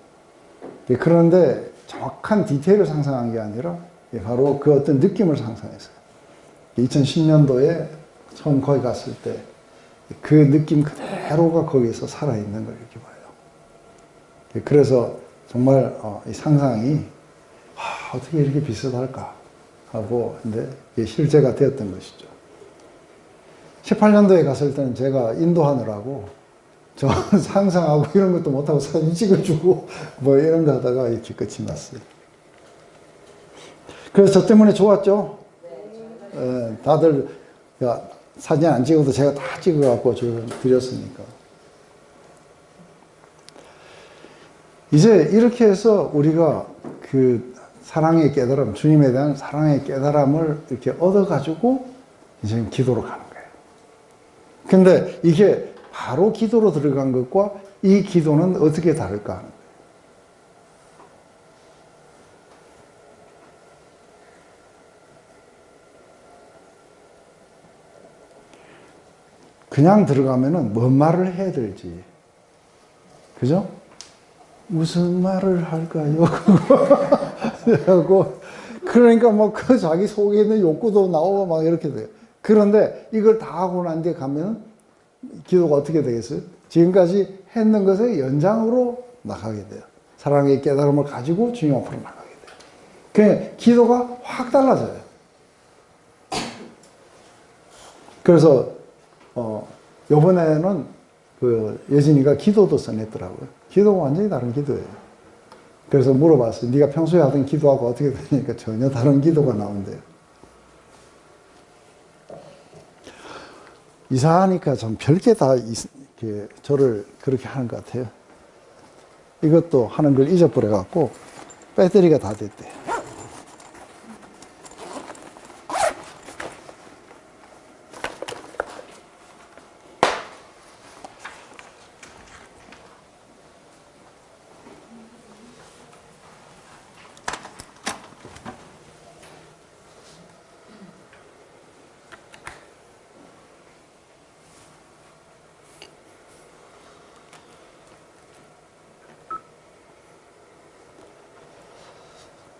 그런데 정확한 디테일을 상상한 게 아니라 바로 그 어떤 느낌을 상상했어요. 2010년도에 처음 거기 갔을 때 그 느낌 그대로가 거기에서 살아있는 걸 이렇게 봐요. 그래서 정말 이 상상이 어떻게 이렇게 비슷할까 하고, 근데 이게 실제가 되었던 것이죠. 18년도에 갔을 때는 제가 인도하느라고 저 상상하고 이런 것도 못하고 사진 찍어주고 뭐 이런 거 하다가 이렇게 끝이 났어요. 그래서 저 때문에 좋았죠. 다들 사진 안 찍어도 제가 다 찍어갖고 드렸으니까. 이제 이렇게 해서 우리가 그 사랑의 깨달음, 주님에 대한 사랑의 깨달음을 이렇게 얻어가지고 이제 기도로 가는 거예요. 근데 이게 바로 기도로 들어간 것과 이 기도는 어떻게 다를까 하는 거예요. 그냥 들어가면은 뭔 말을 해야 될지. 그죠? 무슨 말을 할까요? 하고, 그러니까 뭐 그 자기 속에 있는 욕구도 나오고 막 이렇게 돼요. 그런데 이걸 다 하고 난 뒤에 가면 기도가 어떻게 되겠어요? 지금까지 했는 것의 연장으로 나가게 돼요. 사랑의 깨달음을 가지고 주님 앞으로 나가게 돼요. 그러니까 기도가 확 달라져요. 그래서 요번에는 그 예진이가 기도도 써냈더라고요. 기도가 완전히 다른 기도예요. 그래서 물어봤어요. 네가 평소에 하던 기도하고 어떻게 되니까 전혀 다른 기도가 나온대요. 이상하니까 좀 별게 다 저를 그렇게 하는 것 같아요. 이것도 하는 걸 잊어버려갖고 배터리가 다 됐대요.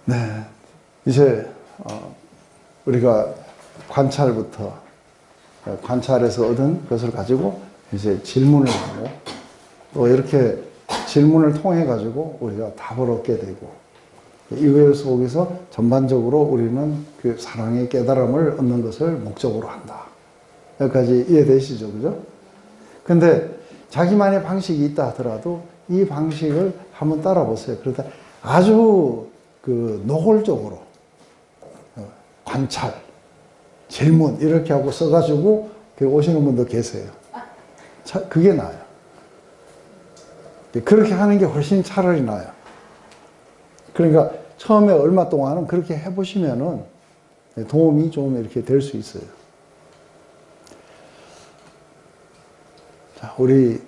네, 이제 우리가 관찰부터 관찰에서 얻은 것을 가지고 이제 질문을 하고 또 이렇게 질문을 통해 가지고 우리가 답을 얻게 되고 이거 속에서 전반적으로 우리는 그 사랑의 깨달음을 얻는 것을 목적으로 한다. 여기까지 이해되시죠, 그죠? 근데 자기만의 방식이 있다 하더라도 이 방식을 한번 따라 보세요. 그러다 아주 그 노골적으로 관찰, 질문 이렇게 하고 써가지고 오시는 분도 계세요. 그게 나아요. 그렇게 하는 게 훨씬 차라리 나아요. 그러니까 처음에 얼마 동안은 그렇게 해보시면은 도움이 좀 이렇게 될 수 있어요. 자, 우리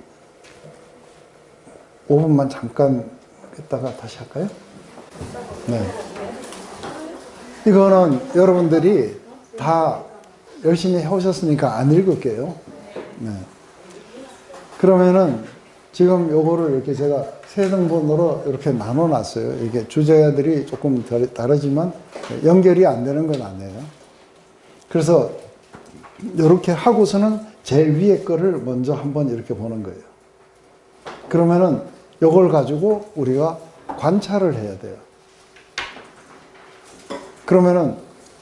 5분만 잠깐 있다가 다시 할까요? 네. 이거는 여러분들이 다 열심히 해오셨으니까 안 읽을게요. 네. 그러면은 지금 요거를 이렇게 제가 세 등분으로 이렇게 나눠 놨어요. 이게 주제들이 조금 다르지만 연결이 안 되는 건 아니에요. 그래서 이렇게 하고서는 제일 위에 거를 먼저 한번 이렇게 보는 거예요. 그러면은 이걸 가지고 우리가 관찰을 해야 돼요. 그러면은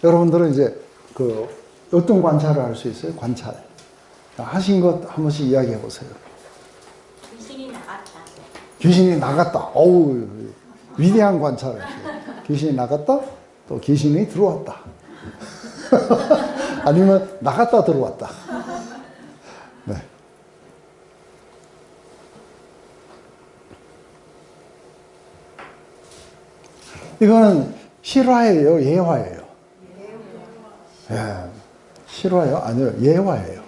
여러분들은 이제 그 어떤 관찰을 할 수 있어요? 관찰. 하신 것 한 번씩 이야기해 보세요. 귀신이 나갔다. 귀신이 나갔다. 어우, 위대한 관찰을 했어요. 귀신이 나갔다, 또 귀신이 들어왔다. 아니면 나갔다 들어왔다. 네. 이거는 실화예요, 예화예요? 예. 실화요? 아니요, 예화예요.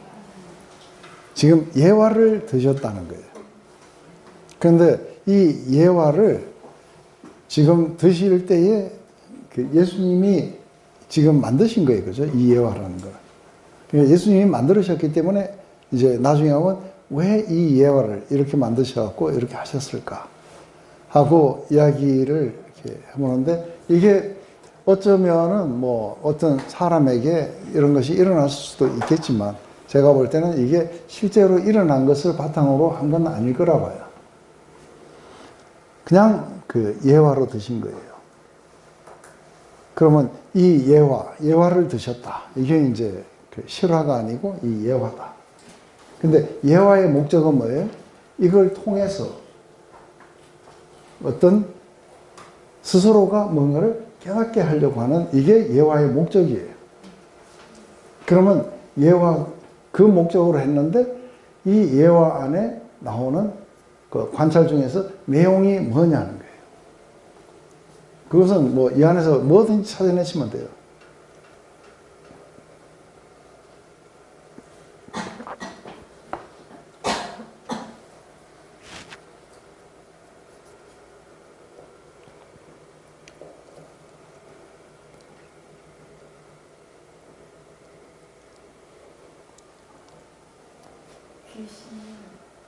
지금 예화를 드셨다는 거예요. 그런데 이 예화를 지금 드실 때에 그 예수님이 지금 만드신 거예요. 그죠? 이 예화라는 거. 그러니까 예수님이 만들으셨기 때문에 이제 나중에 하면 왜 이 예화를 이렇게 만드셔갖고 이렇게 하셨을까 하고 이야기를 이렇게 해보는데, 이게 어쩌면은 뭐 어떤 사람에게 이런 것이 일어날 수도 있겠지만, 제가 볼 때는 이게 실제로 일어난 것을 바탕으로 한 건 아닐 거라 봐요. 그냥 그 예화로 드신 거예요. 그러면 이 예화를 드셨다. 이게 이제 그 실화가 아니고 이 예화다. 근데 예화의 목적은 뭐예요? 이걸 통해서 어떤 스스로가 뭔가를 깨닫게 하려고 하는, 이게 예화의 목적이에요. 그러면 예화, 그 목적으로 했는데 이 예화 안에 나오는 그 관찰 중에서 내용이 뭐냐는 거예요. 그것은 뭐 이 안에서 뭐든지 찾아내시면 돼요. 귀신이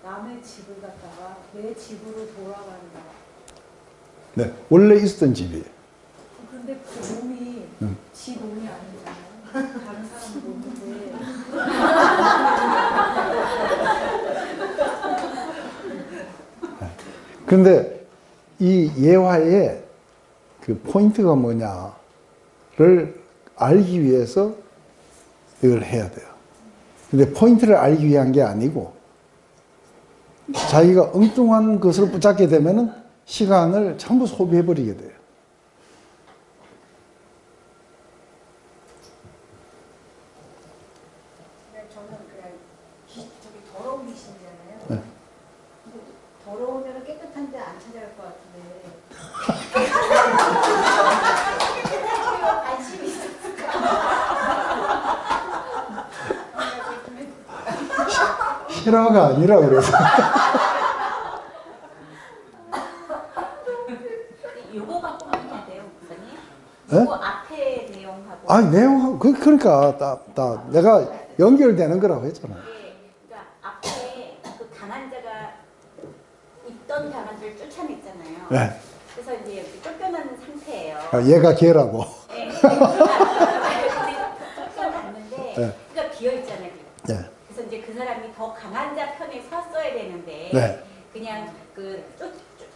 남의 집을 갔다가 내 집으로 돌아간다. 네, 원래 있었던 집이에요. 근데 그 몸이 지 몸이 아니잖아요. 다른 사람 몸인데. 근데 이 예화의 그 포인트가 뭐냐를 알기 위해서 이걸 해야 돼요. 근데 포인트를 알기 위한 게 아니고, 자기가 엉뚱한 것을 붙잡게 되면은 시간을 전부 소비해버리게 돼요. 근데 저는 그냥 저기 더러운 귀신이잖아요. 네. 근데 더러우면 깨끗한데 안 찾아갈 것 같은데. 깨끗한 관심이 있었을까? 실화가 아니라 그래서. 요거 갖고만 해야 돼요, 목사님? 네? 요거 앞에 내용하고. 아, 내용, 그러니까 내가 연결되는 거라고 했잖아요. 네, 그러니까 앞에 그 강한 자가 있던 강한 자를 쫓아냈잖아요. 네. 그래서 이제 이렇게 쫓겨나는 상태예요. 아, 얘가 걔라고. 네. 쫓겨났는데, 네. 그러니까 비어 있잖아요. 네. 그래서 이제 그 사람이 더 강한 자 편에 섰어야 되는데, 네. 그냥 그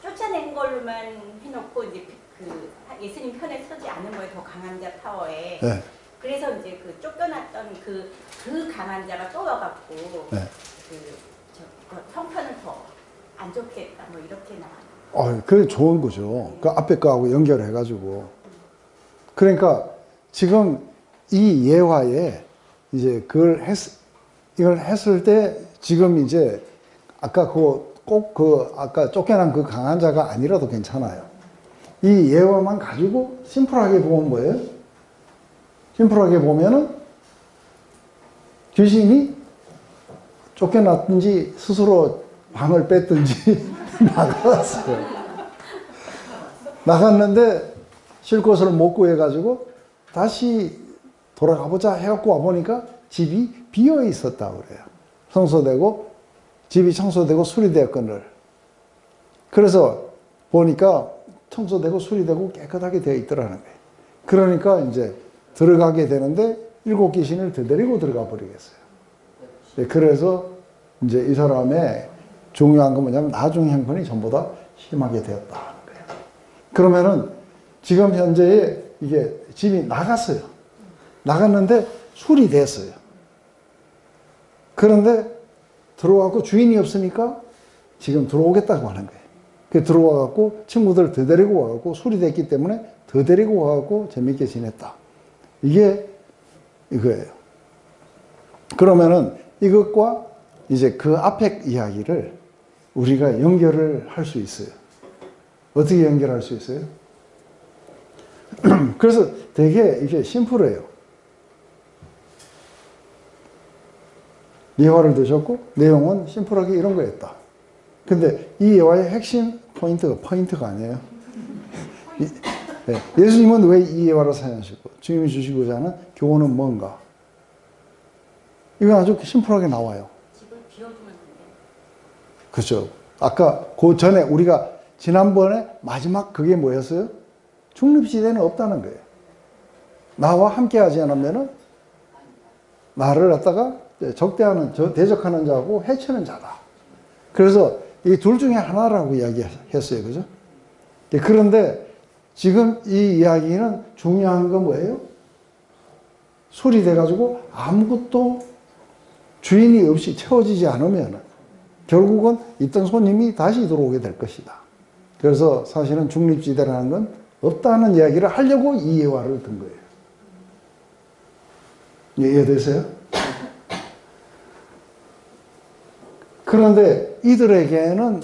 쫓아낸 걸로만 해놓고 이제 그 예수님 편에 서지 않은 거예요. 더 강한 자 파워에. 네. 그래서 이제 그 쫓겨났던 그 강한 자가 또 와갖고 네. 그 형편을 더 안 좋게 했다. 뭐 이렇게 나와요. 그게 좋은 거죠. 그 앞에 거하고 연결해가지고. 그러니까 지금 이 예화에 이제 이걸 했을 때 지금 이제 아까 아까 쫓겨난 그 강한 자가 아니라도 괜찮아요. 이 예화만 가지고 심플하게 보면 뭐예요? 심플하게 보면은 귀신이 쫓겨났든지 스스로 방을 뺐든지 나갔어요. 나갔는데 쉴 곳을 못 구해가지고 다시 돌아가보자 해갖고 와보니까 집이 비어 있었다 그래요. 집이 청소되고 수리되었거늘. 그래서 보니까 청소되고 수리되고 깨끗하게 되어 있더라는 거예요. 그러니까 이제 들어가게 되는데 일곱 귀신을 되데리고 들어가 버리겠어요. 네, 그래서 이제 이 사람의 중요한 건 뭐냐면 나중 형편이 전부 다 심하게 되었다는 거예요. 그러면은 지금 현재에 이게 집이 나갔어요. 나갔는데 수리됐어요. 그런데 들어와갖고 주인이 없으니까 지금 들어오겠다고 하는 거예요. 그 들어와갖고 친구들 더 데리고 와갖고 수리됐기 때문에 더 데리고 와갖고 재밌게 지냈다. 이게 이거예요. 그러면은 이것과 이제 그 앞에 이야기를 우리가 연결을 할 수 있어요. 어떻게 연결할 수 있어요? 그래서 되게 이게 심플해요. 예화를 드셨고 내용은 심플하게 이런 거였다. 근데 이 예화의 핵심 포인트가 아니에요. 예수님은 왜 이 예화를 사용하시고 주님이 주시고자 하는 교훈은 뭔가? 이건 아주 심플하게 나와요. 집을 비워두면 안 돼. 그렇죠. 아까 그 전에 우리가 지난번에 마지막 그게 뭐였어요? 중립지대는 없다는 거예요. 나와 함께 하지 않으면은 나를 갖다가 대적하는 자하고 해치는 자다. 그래서 이 둘 중에 하나라고 이야기했어요. 그죠? 그런데 지금 이 이야기는 중요한 건 뭐예요? 수리돼가지고 아무것도 주인이 없이 채워지지 않으면 결국은 있던 손님이 다시 들어오게 될 것이다. 그래서 사실은 중립지대라는 건 없다는 이야기를 하려고 이 예화를 든 거예요. 이해되세요? 그런데 이들에게는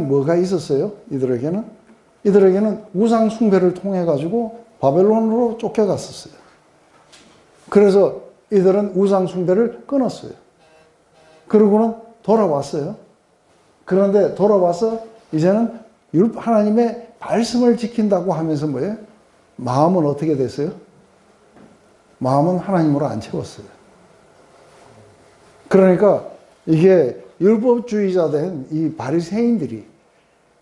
뭐가 있었어요? 이들에게는 우상 숭배를 통해 가지고 바벨론으로 쫓겨갔었어요. 그래서 이들은 우상 숭배를 끊었어요. 그러고는 돌아왔어요. 그런데 돌아와서 이제는 하나님의 말씀을 지킨다고 하면서 뭐예요? 마음은 어떻게 됐어요? 마음은 하나님으로 안 채웠어요. 그러니까 이게 율법주의자 된 이 바리새인들이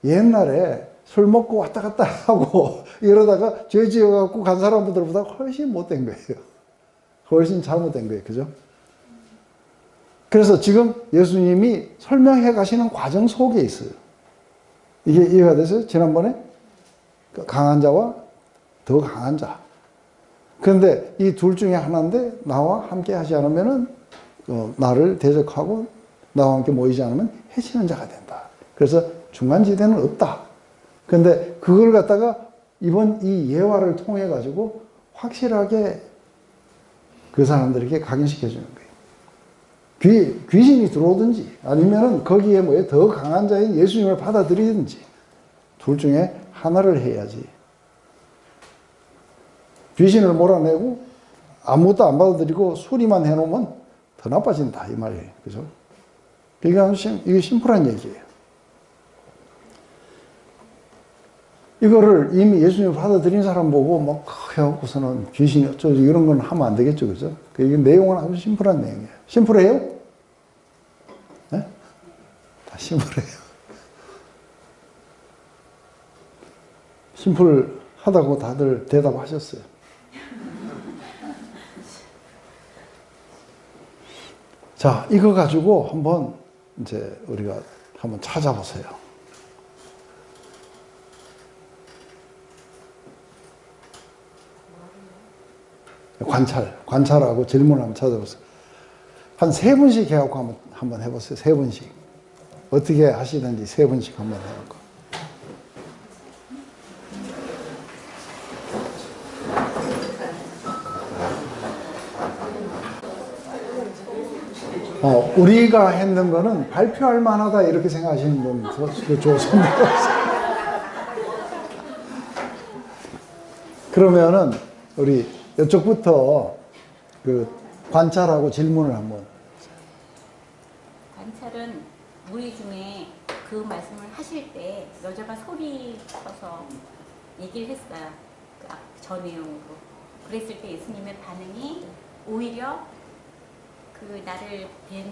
옛날에 술 먹고 왔다 갔다 하고 이러다가 죄 지어갖고 간 사람들보다 훨씬 못된 거예요. 훨씬 잘못된 거예요. 그죠? 그래서 지금 예수님이 설명해 가시는 과정 속에 있어요. 이게 이해가 됐어요? 지난번에 강한 자와 더 강한 자. 그런데 이 둘 중에 하나인데 나와 함께 하지 않으면은 나를 대적하고 나와 함께 모이지 않으면 해치는 자가 된다. 그래서 중간지대는 없다. 그런데 그걸 갖다가 이번 이 예화를 통해 가지고 확실하게 그 사람들에게 각인시켜 주는 거예요. 귀신이 들어오든지 아니면은 거기에 뭐에 더 강한 자인 예수님을 받아들이든지 둘 중에 하나를 해야지. 귀신을 몰아내고 아무것도 안 받아들이고 수리만 해놓으면 더 나빠진다 이 말이에요. 그죠? 이게 심플한 얘기예요. 이거를 이미 예수님을 받아들인 사람 보고 막 해갖고서는 귀신이 어쩌고 이런 건 하면 안 되겠죠. 그죠? 이게 내용은 아주 심플한 내용이에요. 심플해요? 네? 다 심플해요. 심플하다고 다들 대답하셨어요. 자, 이거 가지고 한번 이제 우리가 한번 찾아보세요. 관찰하고 질문 한번 찾아보세요. 한 3분씩 해갖고 한번 해보세요. 3분씩. 어떻게 하시든지 3분씩 한번 해갖고. 우리가 했는 거는 발표할 만하다 이렇게 생각하시는 분 좋습니다. 그러면은 우리 이쪽부터 그 관찰하고 질문을 한번. 관찰은 무리 중에 그 말씀을 하실 때 여자가 소리 쳐서 얘기를 했어요. 저 내용으로. 그랬을 때 예수님의 반응이 오히려 그 나를 뵌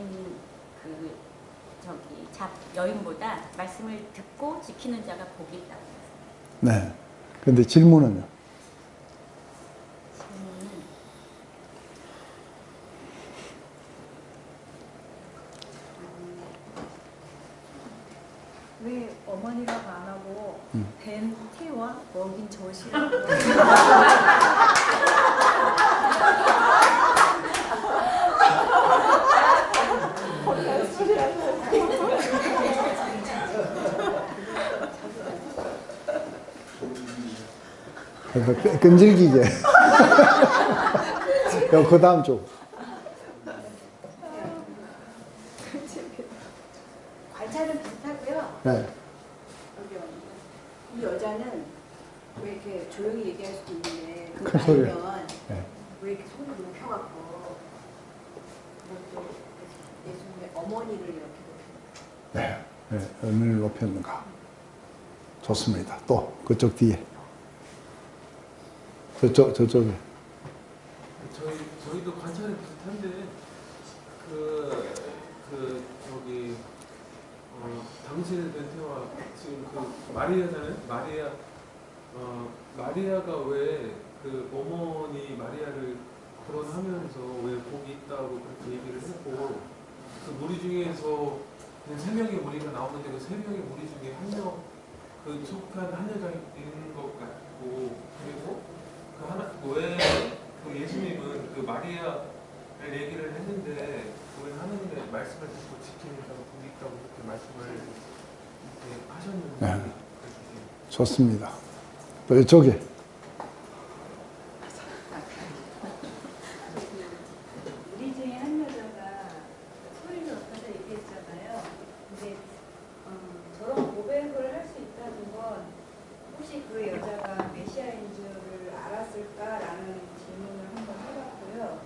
여인보다 말씀을 듣고 지키는 자가 복이 있다고 했어요. 네. 근데 질문은요? 어머니라고 안 하고 된 태와 먹인 젖이라고. 끈질기게. 그 다음 쪽. 관찰은 비슷하고요. 네. 이 여자는 왜 이렇게 조용히 얘기할 수도 있는데 그 큰 소리로. 말면 네. 왜 이렇게 소리를 높여갖고 또 예수님의 어머니를 이렇게 네. 네. 어머니를 높였는가. 좋습니다. 또 그쪽 뒤에. 저쪽에. 저희도 관찰이 비슷한데 저기 당신의 벤테와 지금 그 마리아잖아요. 마리아가 왜 그 어머니 마리아를 거론하면서 왜 복이 있다고 그렇게 얘기를 했고 그 무리 중에서 그냥 3명의 무리가 나오는데 그 3명의 무리 중에 한 명 그 속한 한 여자가 있는 것 같고 그리고 그 하나 왜그 예수님은 그 마리아를 얘기를 했는데 왜 하나님의 말씀을 듣고 지키는 자가 복이 있다고 그렇게 말씀을 이렇게 하셨는지 네. 좋습니다. 또 이쪽에. 우리 중에 한 여자가 소리를 높여서 얘기했잖아요. 근데 저런 고백을 할 수 있다는 건 혹시 그 여자가 메시아인 줄을 알았을까라는 질문을 한번 해봤고요.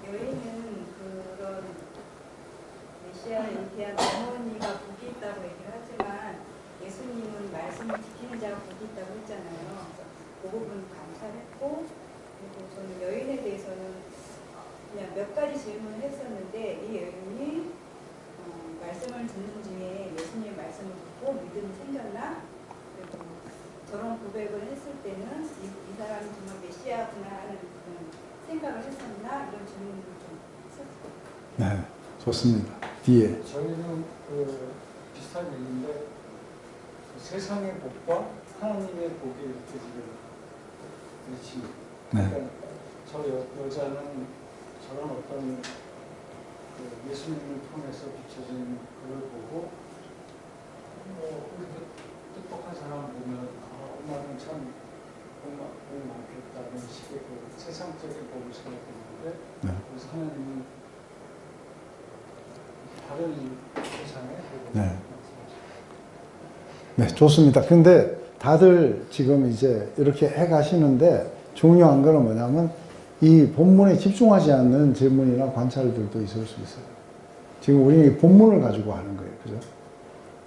여인은 그런 메시아에 대한 어머니가 복이 있다고 얘기를 하지만 예수님은 말씀을 지키는 자가 복이 있다고 했잖아요. 그 부분 감찰했고, 그리고 저는 여인에 대해서는 그냥 몇 가지 질문을 했었는데 이 여인이 말씀을 듣는 중에 예수님의 말씀을 듣고 믿음이 생겼나? 그리고 저런 고백을 했을 때는 이 사람이 정말 메시아구나 하는 그런 생각을 했었나? 이런 질문을 좀 했었어요. 네. 좋습니다. 뒤에. 저희는 비슷한 얘기인데 그 세상의 복과 하나님의 복이 이렇게 지금 그렇지. 네. 그러니까 저 여자는 저런 어떤 그 예수님을 통해서 비춰진 그걸 보고 이렇게 똑똑한 사람 보면 엄마는 참 복 많겠다는 식의 그 세상적인 복을 생각했는데 네. 그래서 하나님은 다른 세상에 네. 네, 좋습니다. 근데 다들 지금 이제 이렇게 해 가시는데 중요한 거는 뭐냐면 이 본문에 집중하지 않는 질문이나 관찰들도 있을 수 있어요. 지금 우리는 이 본문을 가지고 하는 거예요. 그죠?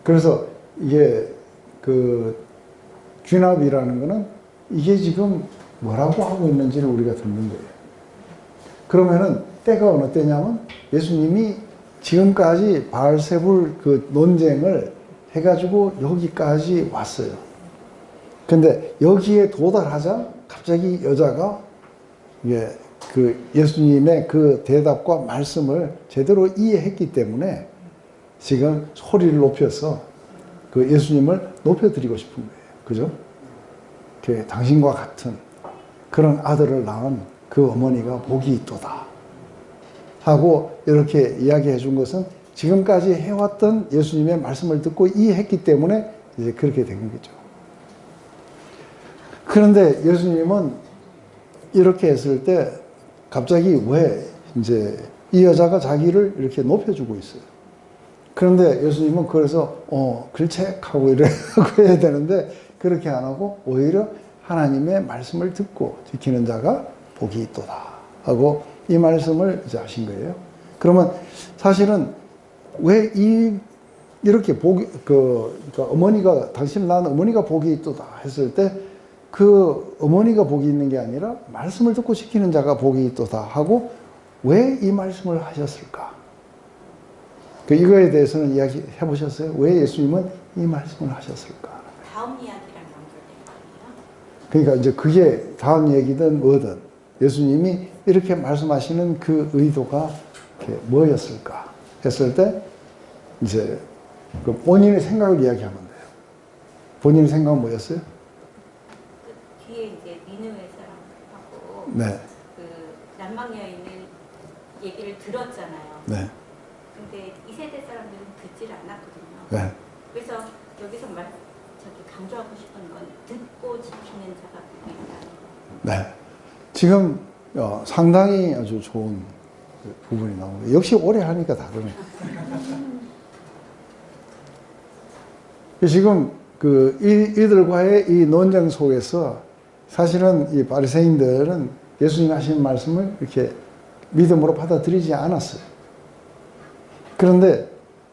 그래서 이게 그 귀납이라는 거는 이게 지금 뭐라고 하고 있는지를 우리가 듣는 거예요. 그러면은 때가 어느 때냐면 예수님이 지금까지 바알세불 그 논쟁을 해가지고 여기까지 왔어요. 근데 여기에 도달하자 갑자기 여자가 그 예수님의 그 대답과 말씀을 제대로 이해했기 때문에 지금 소리를 높여서 그 예수님을 높여드리고 싶은 거예요. 그죠? 그 당신과 같은 그런 아들을 낳은 그 어머니가 복이 있도다 하고 이렇게 이야기해 준 것은 지금까지 해왔던 예수님의 말씀을 듣고 이해했기 때문에 이제 그렇게 된 거죠. 그런데 예수님은 이렇게 했을 때 갑자기 왜 이제 이 여자가 자기를 이렇게 높여주고 있어요. 그런데 예수님은 그래서 글책하고 이러고 해야 되는데 그렇게 안 하고 오히려 하나님의 말씀을 듣고 지키는 자가 복이 있도다 하고 이 말씀을 이제 하신 거예요. 그러면 사실은 왜 이렇게 그러니까 어머니가 당신을 낳은 어머니가 복이 있도다 했을 때 그 어머니가 복이 있는 게 아니라 말씀을 듣고 지키는 자가 복이 있도다 하고 왜 이 말씀을 하셨을까? 이거에 대해서는 이야기 해보셨어요? 왜 예수님은 이 말씀을 하셨을까? 다음 이야기랑 연결된 거 아니에요? 그러니까 이제 그게 다음 얘기든 뭐든 예수님이 이렇게 말씀하시는 그 의도가 뭐였을까? 했을 때 이제 그 본인의 생각을 이야기하면 돼요. 본인의 생각은 뭐였어요? 그 뒤에 이제 니느웨 사람하고 네, 그 남방 여인은 얘기를 들었잖아요. 네, 근데 이 세대 사람들은 듣지를 않았거든요. 네. 그래서 여기서 저기 강조하고 싶은 건 듣고 지키는 자가 복이 있다는 거. 네. 지금 상당히 아주 좋은 그 부분이 나옵니다. 역시 오래 하니까 다르네. 지금 그 이들과의 이 논쟁 속에서 사실은 이 바리새인들은 예수님 하신 말씀을 이렇게 믿음으로 받아들이지 않았어요. 그런데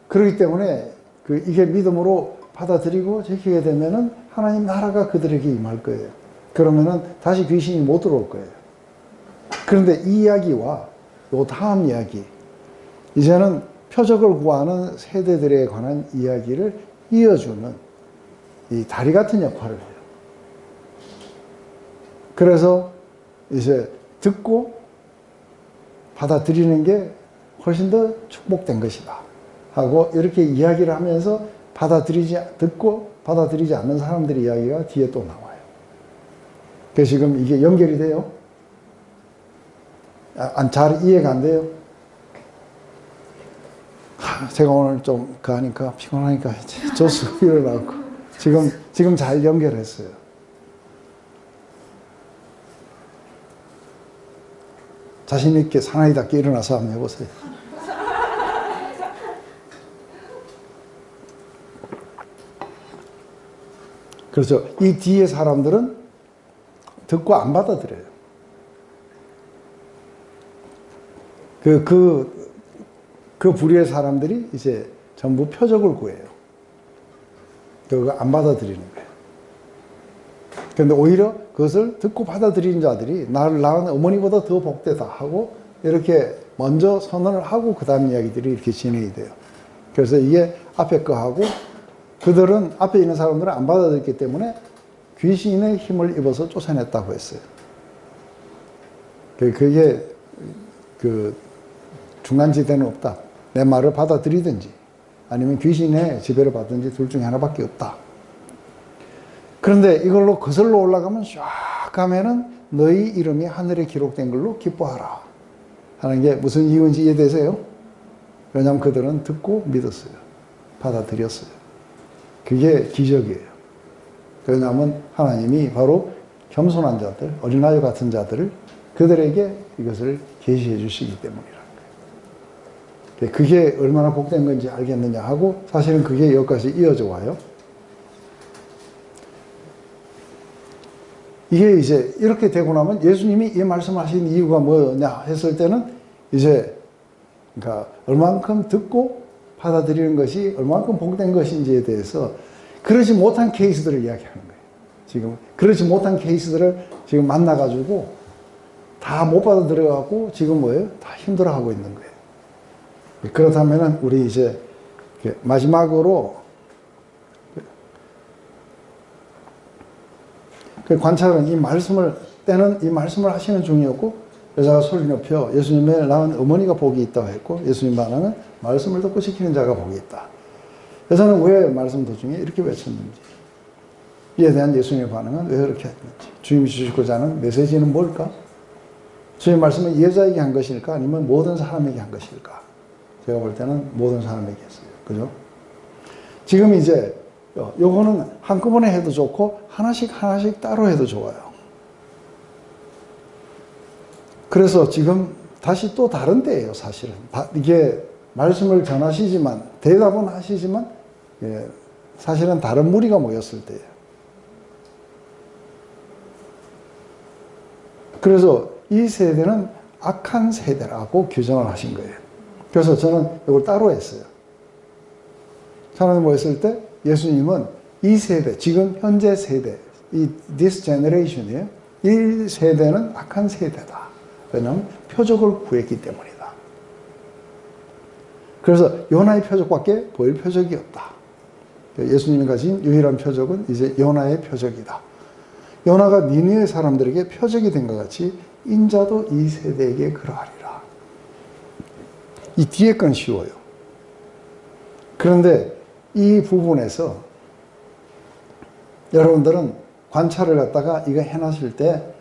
그렇기 때문에 이게 믿음으로 받아들이고 지키게 되면은 하나님 나라가 그들에게 임할 거예요. 그러면은 다시 귀신이 못 들어올 거예요. 그런데 이 이야기와 요 다음 이야기, 이제는 표적을 구하는 세대들에 관한 이야기를 이어주는 이 다리 같은 역할을 해요. 그래서 이제 듣고 받아들이는 게 훨씬 더 축복된 것이다 하고 이렇게 이야기를 하면서 듣고 받아들이지 않는 사람들의 이야기가 뒤에 또 나와요. 그래서 지금 이게 연결이 돼요? 잘 이해가 안 돼요? 제가 오늘 좀 하니까 피곤하니까 조수 일어나고 지금 잘 연결했어요. 자신 있게 사나이답게 일어나서 한번 해보세요. 그렇죠. 이 뒤에 사람들은 듣고 안 받아들여요. 그 부류의 사람들이 이제 전부 표적을 구해요. 그거 안 받아들이는 거예요. 그런데 오히려 그것을 듣고 받아들이는 자들이 나를 낳은 어머니보다 더 복되다 하고 이렇게 먼저 선언을 하고 그 다음 이야기들이 이렇게 진행이 돼요. 그래서 이게 앞에 거하고 그들은 앞에 있는 사람들은 안 받아들였기 때문에 귀신의 힘을 입어서 쫓아냈다고 했어요. 그게 그 중간지대는 없다. 내 말을 받아들이든지 아니면 귀신의 지배를 받든지 둘 중에 하나밖에 없다. 그런데 이걸로 거슬러 올라가면 쫙 가면은 너희 이름이 하늘에 기록된 걸로 기뻐하라 하는 게 무슨 이유인지 이해되세요? 왜냐하면 그들은 듣고 믿었어요. 받아들였어요. 그게 기적이에요. 왜냐하면 하나님이 바로 겸손한 자들, 어린아이 같은 자들을 그들에게 이것을 계시해 주시기 때문이라는 거예요. 그게 얼마나 복된 건지 알겠느냐 하고 사실은 그게 여기까지 이어져 와요. 이게 이제 이렇게 되고 나면 예수님이 이 말씀하신 이유가 뭐냐 했을 때는 이제 그러니까 얼만큼 듣고 받아들이는 것이 얼만큼 복된 것인지에 대해서 그러지 못한 케이스들을 이야기하는 거예요. 지금 그러지 못한 케이스들을 지금 만나가지고 다 못 받아들여갖고 지금 뭐예요? 다 힘들어하고 있는 거예요. 그렇다면은 우리 이제 마지막으로 관찰은 이 말씀을 때는 이 말씀을 하시는 중이었고 여자가 소리 높여 예수님의 낳은 어머니가 복이 있다고 했고 예수님 반응은 말씀을 듣고 지키는 자가 복이 있다. 여자는 왜 말씀 도중에 이렇게 외쳤는지 이에 대한 예수님의 반응은 왜 그렇게 했는지 주님이 주시고자 하는 메시지는 뭘까? 주의 말씀은 이 여자에게 한 것일까? 아니면 모든 사람에게 한 것일까? 제가 볼 때는 모든 사람에게 했어요. 그죠? 지금 이제 요거는 한꺼번에 해도 좋고 하나씩 따로 해도 좋아요. 그래서 지금 다시 또 다른 때예요, 사실은. 이게 말씀을 전하시지만 대답은 하시지만 사실은 다른 무리가 모였을 때예요. 그래서 이 세대는 악한 세대라고 규정을 하신 거예요. 그래서 저는 이걸 따로 했어요. 저는 뭐 했을 때 예수님은 이 세대, 지금 현재 세대, this generation이에요. 이 세대는 악한 세대다. 왜냐하면 표적을 구했기 때문이다. 그래서 요나의 표적밖에 보일 표적이 없다. 예수님이 가진 유일한 표적은 이제 요나의 표적이다. 요나가 니느웨 사람들에게 표적이 된 것 같이 인자도 이 세대에게 그러하리라. 이 뒤에 건 쉬워요. 그런데 이 부분에서 여러분들은 관찰을 갖다가 이거 해놨을 때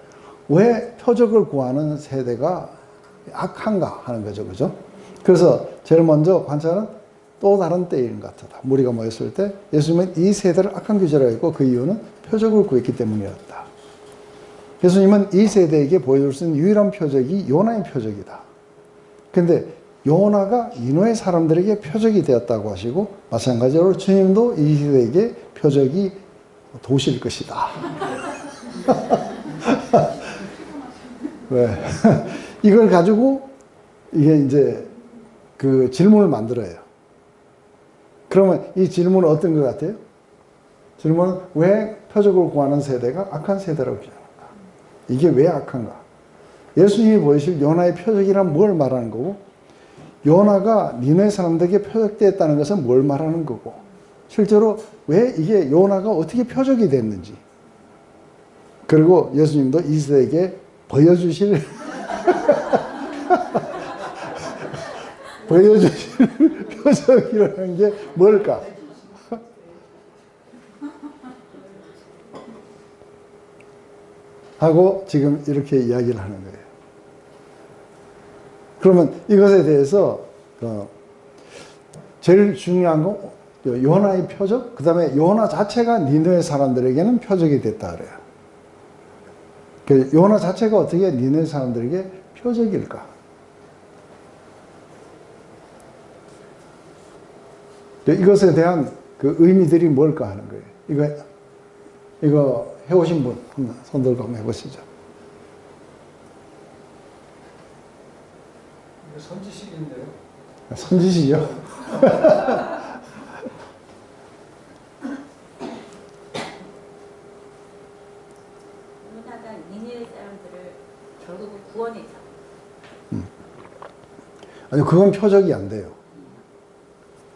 왜 표적을 구하는 세대가 악한가 하는 거죠. 그죠? 그래서 제일 먼저 관찰은 또 다른 때인 것 같다. 무리가 모였을 때 예수님은 이 세대를 악한 규제라고 했고 그 이유는 표적을 구했기 때문이었다. 예수님은 이 세대에게 보여줄 수 있는 유일한 표적이 요나의 표적이다. 근데 요나가 니느웨 사람들에게 표적이 되었다고 하시고 마찬가지로 주님도 이 세대에게 표적이 도시일 것이다. 왜? 이걸 가지고 이게 이제 그 질문을 만들어요. 그러면 이 질문은 어떤 것 같아요? 질문은 왜 표적을 구하는 세대가 악한 세대라고 규정하는가? 이게 왜 악한가? 예수님이 보이실 요나의 표적이란 뭘 말하는 거고, 요나가 니느웨 사람들에게 표적되었다는 것은 뭘 말하는 거고, 실제로 왜 이게 요나가 어떻게 표적이 됐는지, 그리고 예수님도 이 세대에게 보여주실 표적이라는 게 뭘까? 하고 지금 이렇게 이야기를 하는 거예요. 그러면 이것에 대해서 제일 중요한 건 요나의 표적, 그 다음에 요나 자체가 니느웨 사람들에게는 표적이 됐다 그래요. 요나 자체가 어떻게 니느웨 사람들에게 표적일까? 이것에 대한 그 의미들이 뭘까 하는 거예요. 이거 해오신 분, 한번 손 들고 한번 해보시죠. 이거 선지식인데요. 선지식이요? 요나가 니느웨 사람들을 결국은 구원했죠. 아니, 그건 표적이 안 돼요.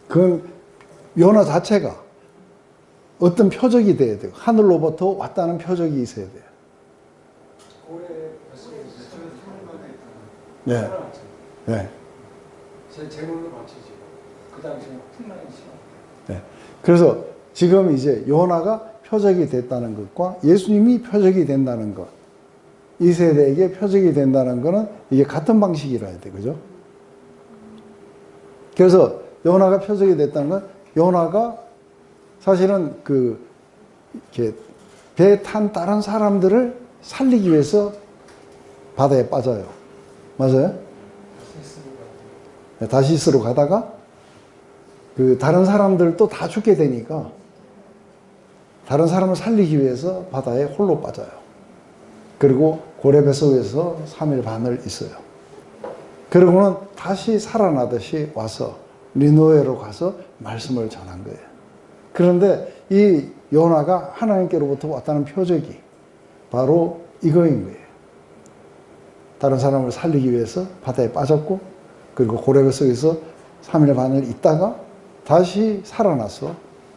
그건 요나 자체가 어떤 표적이 돼야 돼요. 하늘로부터 왔다는 표적이 있어야 돼요. 고래 뱃속에서 네. 살아났죠. 네. 제 제물로 바치죠. 그 당시에 풍랑이 심했어요. 네. 그래서 지금 이제 요나가 표적이 됐다는 것과 예수님이 표적이 된다는 것, 이 세대에게 표적이 된다는 것은 이게 같은 방식이라 해야 돼. 그죠? 그래서 요나가 표적이 됐다는 건 요나가 사실은 이렇게 배에 탄 다른 사람들을 살리기 위해서 바다에 빠져요. 맞아요? 네, 다시스로 가다가 다른 사람들도 다 죽게 되니까 다른 사람을 살리기 위해서 바다에 홀로 빠져요. 그리고 고래 뱃속에서 3일 반을 있어요. 그러고는 다시 살아나듯이 와서 니느웨로 가서 말씀을 전한 거예요. 그런데 이 요나가 하나님께로부터 왔다는 표적이 바로 이거인 거예요. 다른 사람을 살리기 위해서 바다에 빠졌고, 그리고 고래 뱃속에서 3일 반을 있다가 다시 살아나서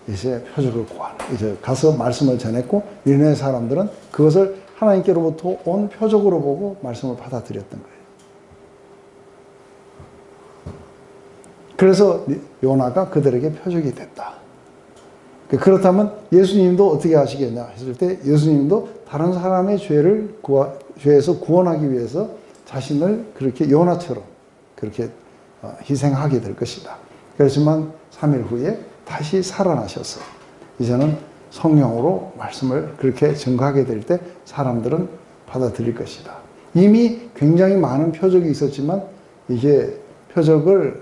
이제 표적을 구하는, 이제 가서 말씀을 전했고, 니느웨 사람들은 그것을 하나님께로부터 온 표적으로 보고 말씀을 받아들였던 거예요. 그래서 요나가 그들에게 표적이 됐다. 그렇다면 예수님도 어떻게 하시겠냐 했을 때 예수님도 다른 사람의 죄에서 구원하기 위해서 자신을 그렇게 요나처럼 그렇게 희생하게 될 것이다. 그렇지만 3일 후에 다시 살아나셔서 이제는 성령으로 말씀을 그렇게 증거하게 될 때 사람들은 받아들일 것이다. 이미 굉장히 많은 표적이 있었지만 이게 표적으로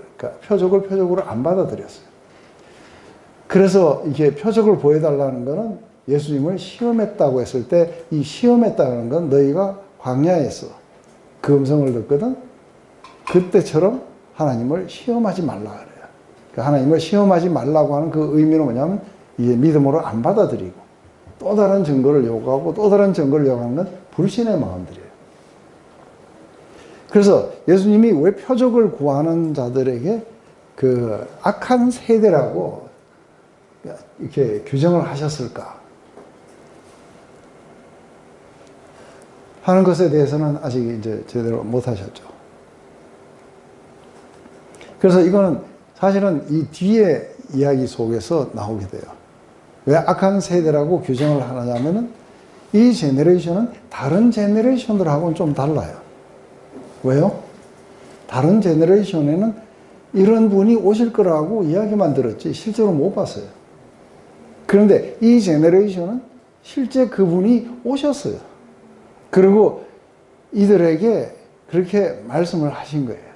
안 받아들였어요. 그래서 이게 표적을 보여달라는 것은 예수님을 시험했다고 했을 때 이 시험했다는 건 너희가 광야에서 그 음성을 듣거든 그때처럼 하나님을 시험하지 말라 그래요. 하나님을 시험하지 말라고 하는 그 의미는 뭐냐면 이게 믿음으로 안 받아들이고 또 다른 증거를 요구하고 또 다른 증거를 요구하는 건 불신의 마음들이에요. 그래서 예수님이 왜 표적을 구하는 자들에게 악한 세대라고 이렇게 규정을 하셨을까 하는 것에 대해서는 아직 이제 제대로 못 하셨죠. 그래서 이거는 사실은 이 뒤에 이야기 속에서 나오게 돼요. 왜 악한 세대라고 규정을 하냐면은 이 제너레이션은 다른 제너레이션들하고는 좀 달라요. 왜요? 다른 제너레이션에는 이런 분이 오실 거라고 이야기만 들었지 실제로 못 봤어요. 그런데 이 제너레이션은 실제 그분이 오셨어요. 그리고 이들에게 그렇게 말씀을 하신 거예요.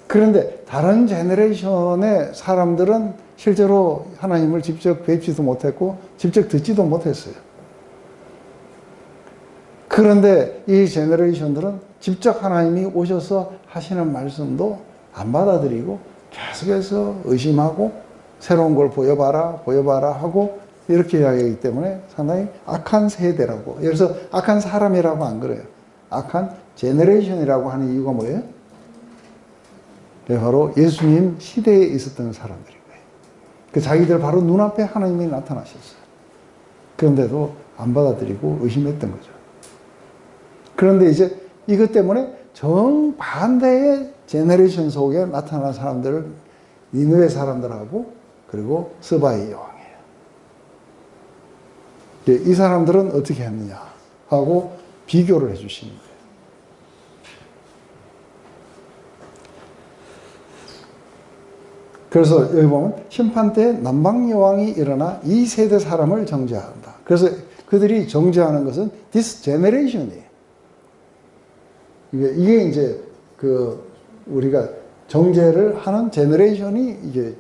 그런데 다른 제너레이션의 사람들은 실제로 하나님을 직접 뵙지도 못했고 직접 듣지도 못했어요. 그런데 이 제너레이션들은 직접 하나님이 오셔서 하시는 말씀도 안 받아들이고 계속해서 의심하고 새로운 걸 보여봐라 하고 이렇게 이야기하기 때문에 상당히 악한 세대라고. 그래서 악한 사람이라고 안 그래요. 악한 제너레이션이라고 하는 이유가 뭐예요? 바로 예수님 시대에 있었던 사람들인 거예요. 그 자기들 바로 눈앞에 하나님이 나타나셨어요. 그런데도 안 받아들이고 의심했던 거죠. 그런데 이제 이것 때문에 정반대의 제너레이션 속에 나타난 사람들을 니느웨 사람들하고 그리고 스바의 여왕이에요. 이 사람들은 어떻게 했느냐 하고 비교를 해주시는 거예요. 그래서 여기 보면 심판 때 남방 여왕이 일어나 이 세대 사람을 정죄한다. 그래서 그들이 정죄하는 것은 this generation이에요. 이게 이제 그 우리가 정죄를 하는 제너레이션이 이게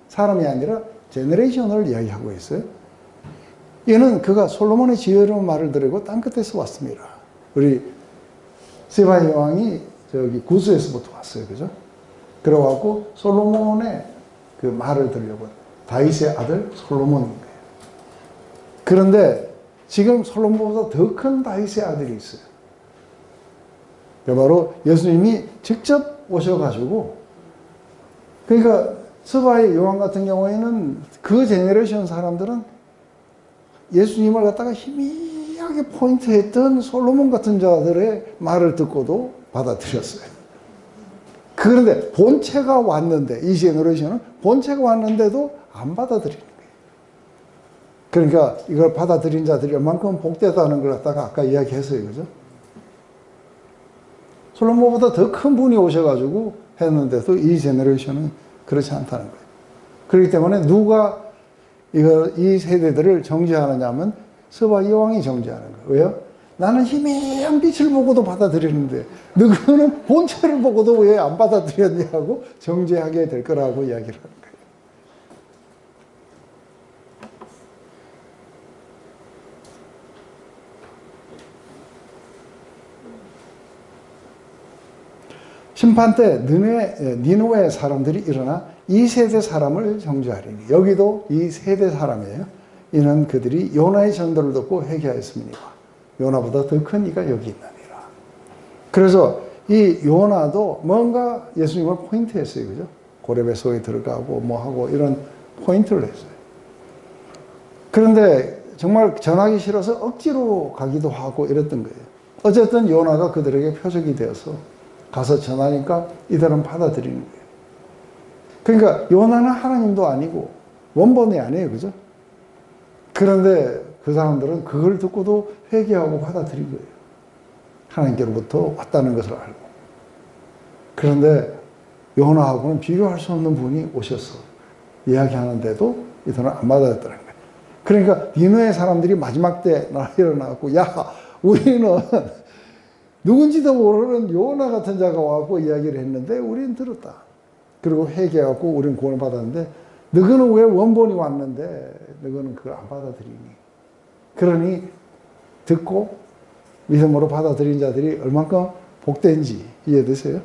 사람이 아니라 제너레이션을 이야기하고 있어요. 얘는 그가 솔로몬의 지혜로운 말을 들으고 땅끝에서 왔습니다. 우리 세바의 왕이 저기 구스에서부터 왔어요. 그죠? 그래갖고 솔로몬의 그 말을 들으려고 다윗의 아들 솔로몬인 거예요. 그런데 지금 솔로몬보다 더 큰 다윗의 아들이 있어요. 바로 예수님이 직접 오셔가지고, 그러니까 스바의 요한 같은 경우에는 그 제너레이션 사람들은 예수님을 갖다가 희미하게 포인트했던 솔로몬 같은 자들의 말을 듣고도 받아들였어요. 그런데 본체가 왔는데, 이 제너레이션은 본체가 왔는데도 안 받아들이는 거예요. 그러니까 이걸 받아들인 자들이 얼만큼 복되다는 걸 갖다가 아까 이야기했어요. 그죠? 솔로몬보다 더 큰 분이 오셔가지고 했는데도 이 제너레이션은 그렇지 않다는 거예요. 그렇기 때문에 누가 이 세대들을 정죄하느냐 하면 스바 여왕이 정죄하는 거예요. 왜요? 나는 희미한 빛을 보고도 받아들이는데 너는 본체를 보고도 왜 안 받아들였냐고 정죄하게 될 거라고 이야기를 하는 거예요. 심판 때 니느웨 사람들이 일어나 이 세대 사람을 정죄하리니. 여기도 이 세대 사람이에요. 이는 그들이 요나의 전도를 듣고 회개하였습니다. 요나보다 더 큰 이가 여기 있느니라. 그래서 이 요나도 뭔가 예수님을 포인트했어요. 그죠? 고레배속에 들어가고 뭐하고 이런 포인트를 했어요. 그런데 정말 전하기 싫어서 억지로 가기도 하고 이랬던 거예요. 어쨌든 요나가 그들에게 표적이 되어서 가서 전하니까 이들은 받아들이는 거예요. 그러니까 요나는 하나님도 아니고 원본이 아니에요. 그죠? 그런데 그 사람들은 그걸 듣고도 회개하고 받아들인 거예요. 하나님께로부터 왔다는 것을 알고. 그런데 요나하고는 비교할 수 없는 분이 오셔서 이야기하는데도 이들은 안 받아들였다는 거예요. 그러니까 니느웨 사람들이 마지막 때 일어나고, 야, 우리는 누군지도 모르는 요나 같은 자가 와서 이야기를 했는데 우리는 들었다. 그리고 회개하고 우리는 구원을 받았는데 너희는 왜 원본이 왔는데 너희는 그걸 안 받아들이니. 그러니 듣고 믿음으로 받아들인 자들이 얼만큼 복된지 이해되세요?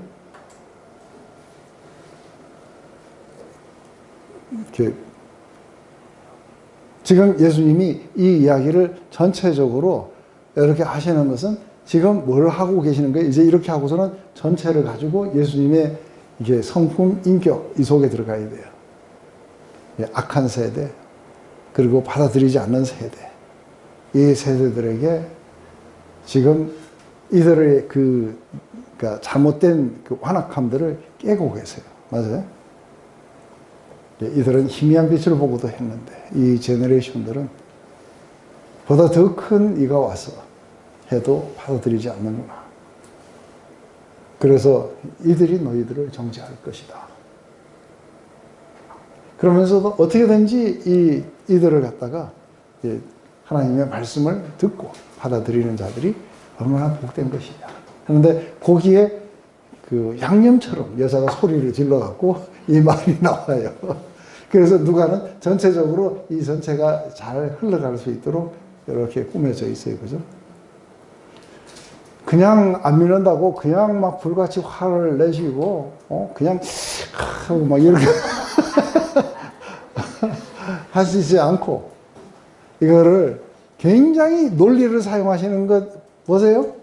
지금 예수님이 이 이야기를 전체적으로 이렇게 하시는 것은 지금 뭘 하고 계시는 거예요? 이제 이렇게 하고서는 전체를 가지고 예수님의 이게 성품, 인격 이 속에 들어가야 돼요. 악한 세대, 그리고 받아들이지 않는 세대, 이 세대들에게 지금 이들의 그러니까 잘못된 그 완악함들을 깨고 계세요. 맞아요? 이들은 희미한 빛을 보고도 했는데 이 제너레이션들은 보다 더 큰 이가 와서 해도 받아들이지 않는구나. 그래서 이들이 너희들을 정죄할 것이다. 그러면서도 어떻게든지 이들을 갖다가 하나님의 말씀을 듣고 받아들이는 자들이 얼마나 복된 것이냐. 그런데 거기에 그 양념처럼 여자가 소리를 질러갖고 이 말이 나와요. 그래서 누가는 전체적으로 이 전체가 잘 흘러갈 수 있도록 이렇게 꾸며져 있어요. 그죠? 그냥 안 믿는다고 그냥 막 불같이 화를 내시고, 그냥, 하고 막 이렇게 하시지 않고, 이거를 굉장히 논리를 사용하시는 것 보세요.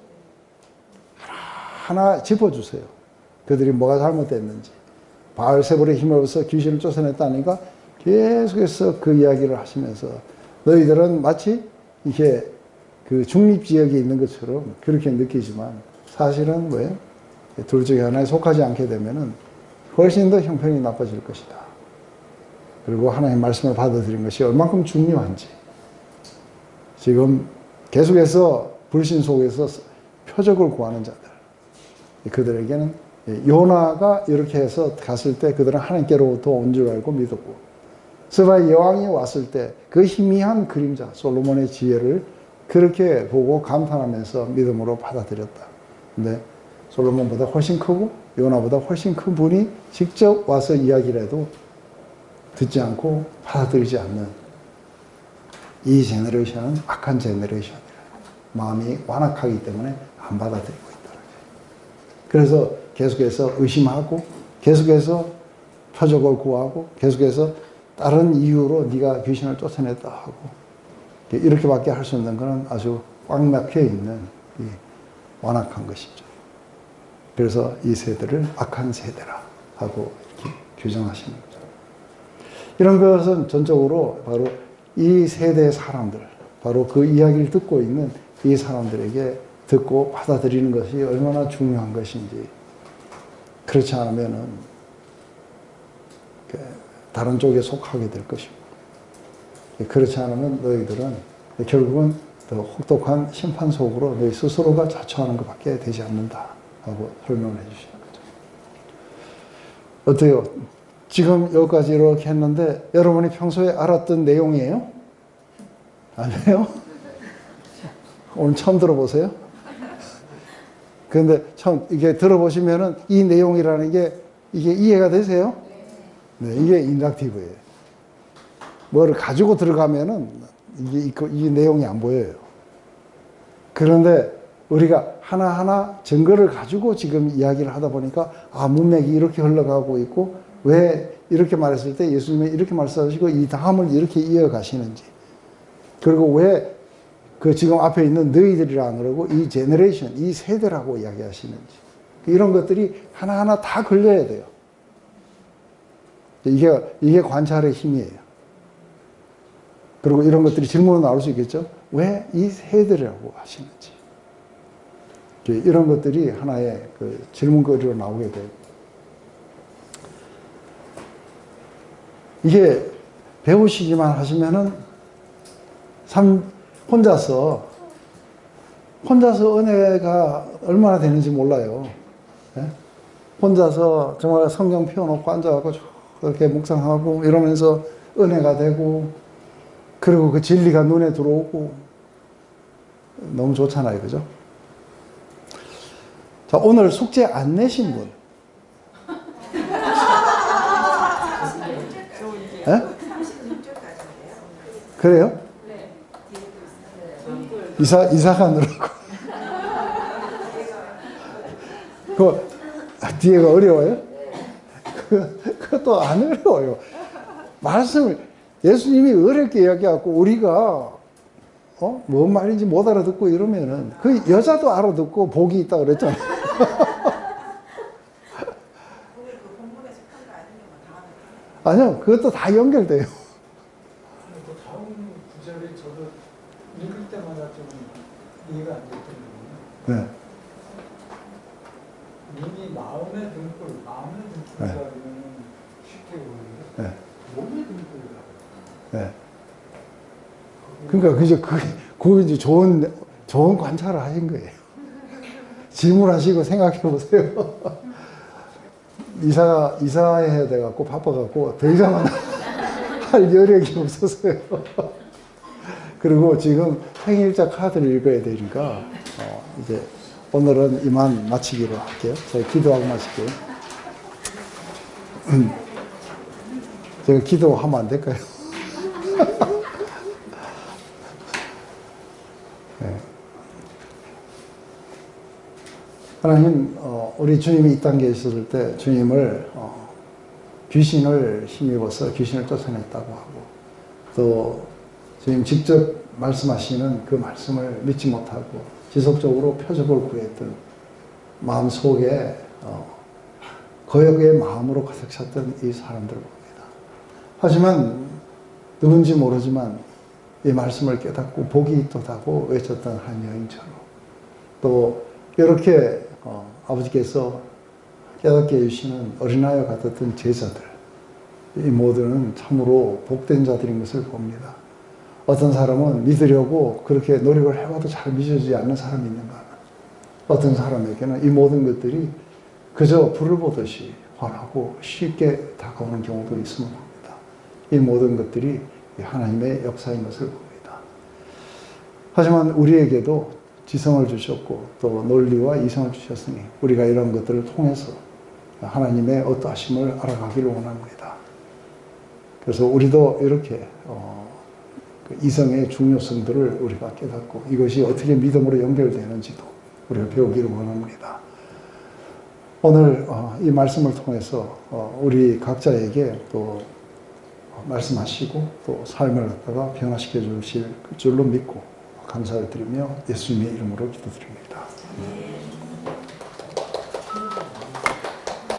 하나 짚어주세요. 그들이 뭐가 잘못됐는지. 바알세불의 힘을 얻어서 귀신을 쫓아냈다니까 계속해서 그 이야기를 하시면서 너희들은 마치 이게 그 중립지역에 있는 것처럼 그렇게 느끼지만 사실은 뭐예요? 둘 중에 하나에 속하지 않게 되면은 훨씬 더 형편이 나빠질 것이다. 그리고 하나님의 말씀을 받아들인 것이 얼만큼 중요한지. 지금 계속해서 불신 속에서 표적을 구하는 자들. 그들에게는 요나가 이렇게 해서 갔을 때 그들은 하나님께로부터 온 줄 알고 믿었고, 스바의 여왕이 왔을 때 그 희미한 그림자 솔로몬의 지혜를 그렇게 보고 감탄하면서 믿음으로 받아들였다. 근데 솔로몬보다 훨씬 크고 요나보다 훨씬 큰 분이 직접 와서 이야기를 해도 듣지 않고 받아들이지 않는 이 제너레이션은 악한 제너레이션이라. 마음이 완악하기 때문에 안 받아들이고 있다. 그래서 계속해서 의심하고 계속해서 표적을 구하고 계속해서 다른 이유로 네가 귀신을 쫓아냈다 하고 이렇게밖에 할 수 있는 것은 아주 꽉 막혀 있는 이 완악한 것이죠. 그래서 이 세대를 악한 세대라 하고 이렇게 규정하시는 거죠. 이런 것은 전적으로 바로 이 세대의 사람들, 바로 그 이야기를 듣고 있는 이 사람들에게 듣고 받아들이는 것이 얼마나 중요한 것인지. 그렇지 않으면은 다른 쪽에 속하게 될 것이고, 그렇지 않으면 너희들은 결국은 더 혹독한 심판 속으로 너희 스스로가 자초하는 것밖에 되지 않는다 하고 설명을 해주시는 거죠. 어때요? 지금 여기까지 이렇게 했는데 여러분이 평소에 알았던 내용이에요? 아니에요? 오늘 처음 들어보세요? 그런데 처음 이게 들어보시면은 이 내용이라는 게 이게 이해가 되세요? 네, 이게 인덕티브예요. 뭐를 가지고 들어가면은 이 내용이 안 보여요. 그런데 우리가 하나하나 증거를 가지고 지금 이야기를 하다 보니까 문맥이 이렇게 흘러가고 있고 왜 이렇게 말했을 때 예수님이 이렇게 말씀하시고 이 다음을 이렇게 이어가시는지, 그리고 왜 그 지금 앞에 있는 너희들이라 안 그러고 이 제너레이션, 이 세대라고 이야기하시는지, 이런 것들이 하나하나 다 걸려야 돼요. 이게 관찰의 힘이에요. 그리고 이런 것들이 질문으로 나올 수 있겠죠. 왜 이 세대라고 하시는지. 이런 것들이 하나의 그 질문거리로 나오게 돼요. 이게 배우시기만 하시면은 참 혼자서 은혜가 얼마나 되는지 몰라요. 예? 혼자서 정말 성경 펴놓고 앉아갖고 그렇게 묵상하고 이러면서 은혜가 되고, 그리고 그 진리가 눈에 들어오고 너무 좋잖아요. 그죠? 자, 오늘 숙제 안 내신 분. 예? 그래요? 이사간으로고. 그 뒤에가 어려워요? 그것도 안 어려워요. 말씀을 예수님이 어렵게 이야기하고 우리가 뭔 말인지 못 알아듣고 이러면은 그 여자도 알아듣고 복이 있다고 그랬잖아요. 아니요, 그것도 다 연결돼요. 그 다음 구절이 저도 읽을 때마다 좀 이해가 안 됐던 부분은 네. 이미 마음의 등불, 네. 그러면 쉽게 보이는데 네. 네. 그러니까 그게 이제 좋은 관찰을 하신 거예요. 질문하시고 생각해 보세요. 이사해야 돼갖고 바빠갖고 더 이상은 할 여력이 없었어요. 그리고 지금 생일자 카드를 읽어야 되니까 이제 오늘은 이만 마치기로 할게요. 제가 기도하고 마칠게요. 제가 기도하면 안 될까요? 네. 하나님, 우리 주님이 이 땅에 있었을 때 주님을 귀신을 힘입어서 귀신을 쫓아냈다고 하고, 또 주님 직접 말씀하시는 그 말씀을 믿지 못하고 지속적으로 표적을 구했던 마음 속에 거역의 마음으로 가득 찼던 이 사람들을 봅니다. 하지만 누군지 모르지만 이 말씀을 깨닫고 복이 있도다고 외쳤던 한 여인처럼, 또 이렇게 아버지께서 깨닫게 해주시는 어린아이와 같았던 제자들, 이 모두는 참으로 복된 자들인 것을 봅니다. 어떤 사람은 믿으려고 그렇게 노력을 해봐도 잘 믿어지지 않는 사람이 있는가, 어떤 사람에게는 이 모든 것들이 그저 불을 보듯이 환하고 쉽게 다가오는 경우도 있음을 봅니다. 이 모든 것들이 하나님의 역사인 것을 봅니다. 하지만 우리에게도 지성을 주셨고 또 논리와 이성을 주셨으니 우리가 이런 것들을 통해서 하나님의 어떠하심을 알아가기를 원합니다. 그래서 우리도 이렇게 그 이성의 중요성들을 우리가 깨닫고 이것이 어떻게 믿음으로 연결되는지도 우리가 배우기를 원합니다. 오늘 이 말씀을 통해서 우리 각자에게 또 말씀하시고 또 삶을 갖다가 변화시켜 주실 줄로 믿고 감사를 드리며 예수님의 이름으로 기도드립니다.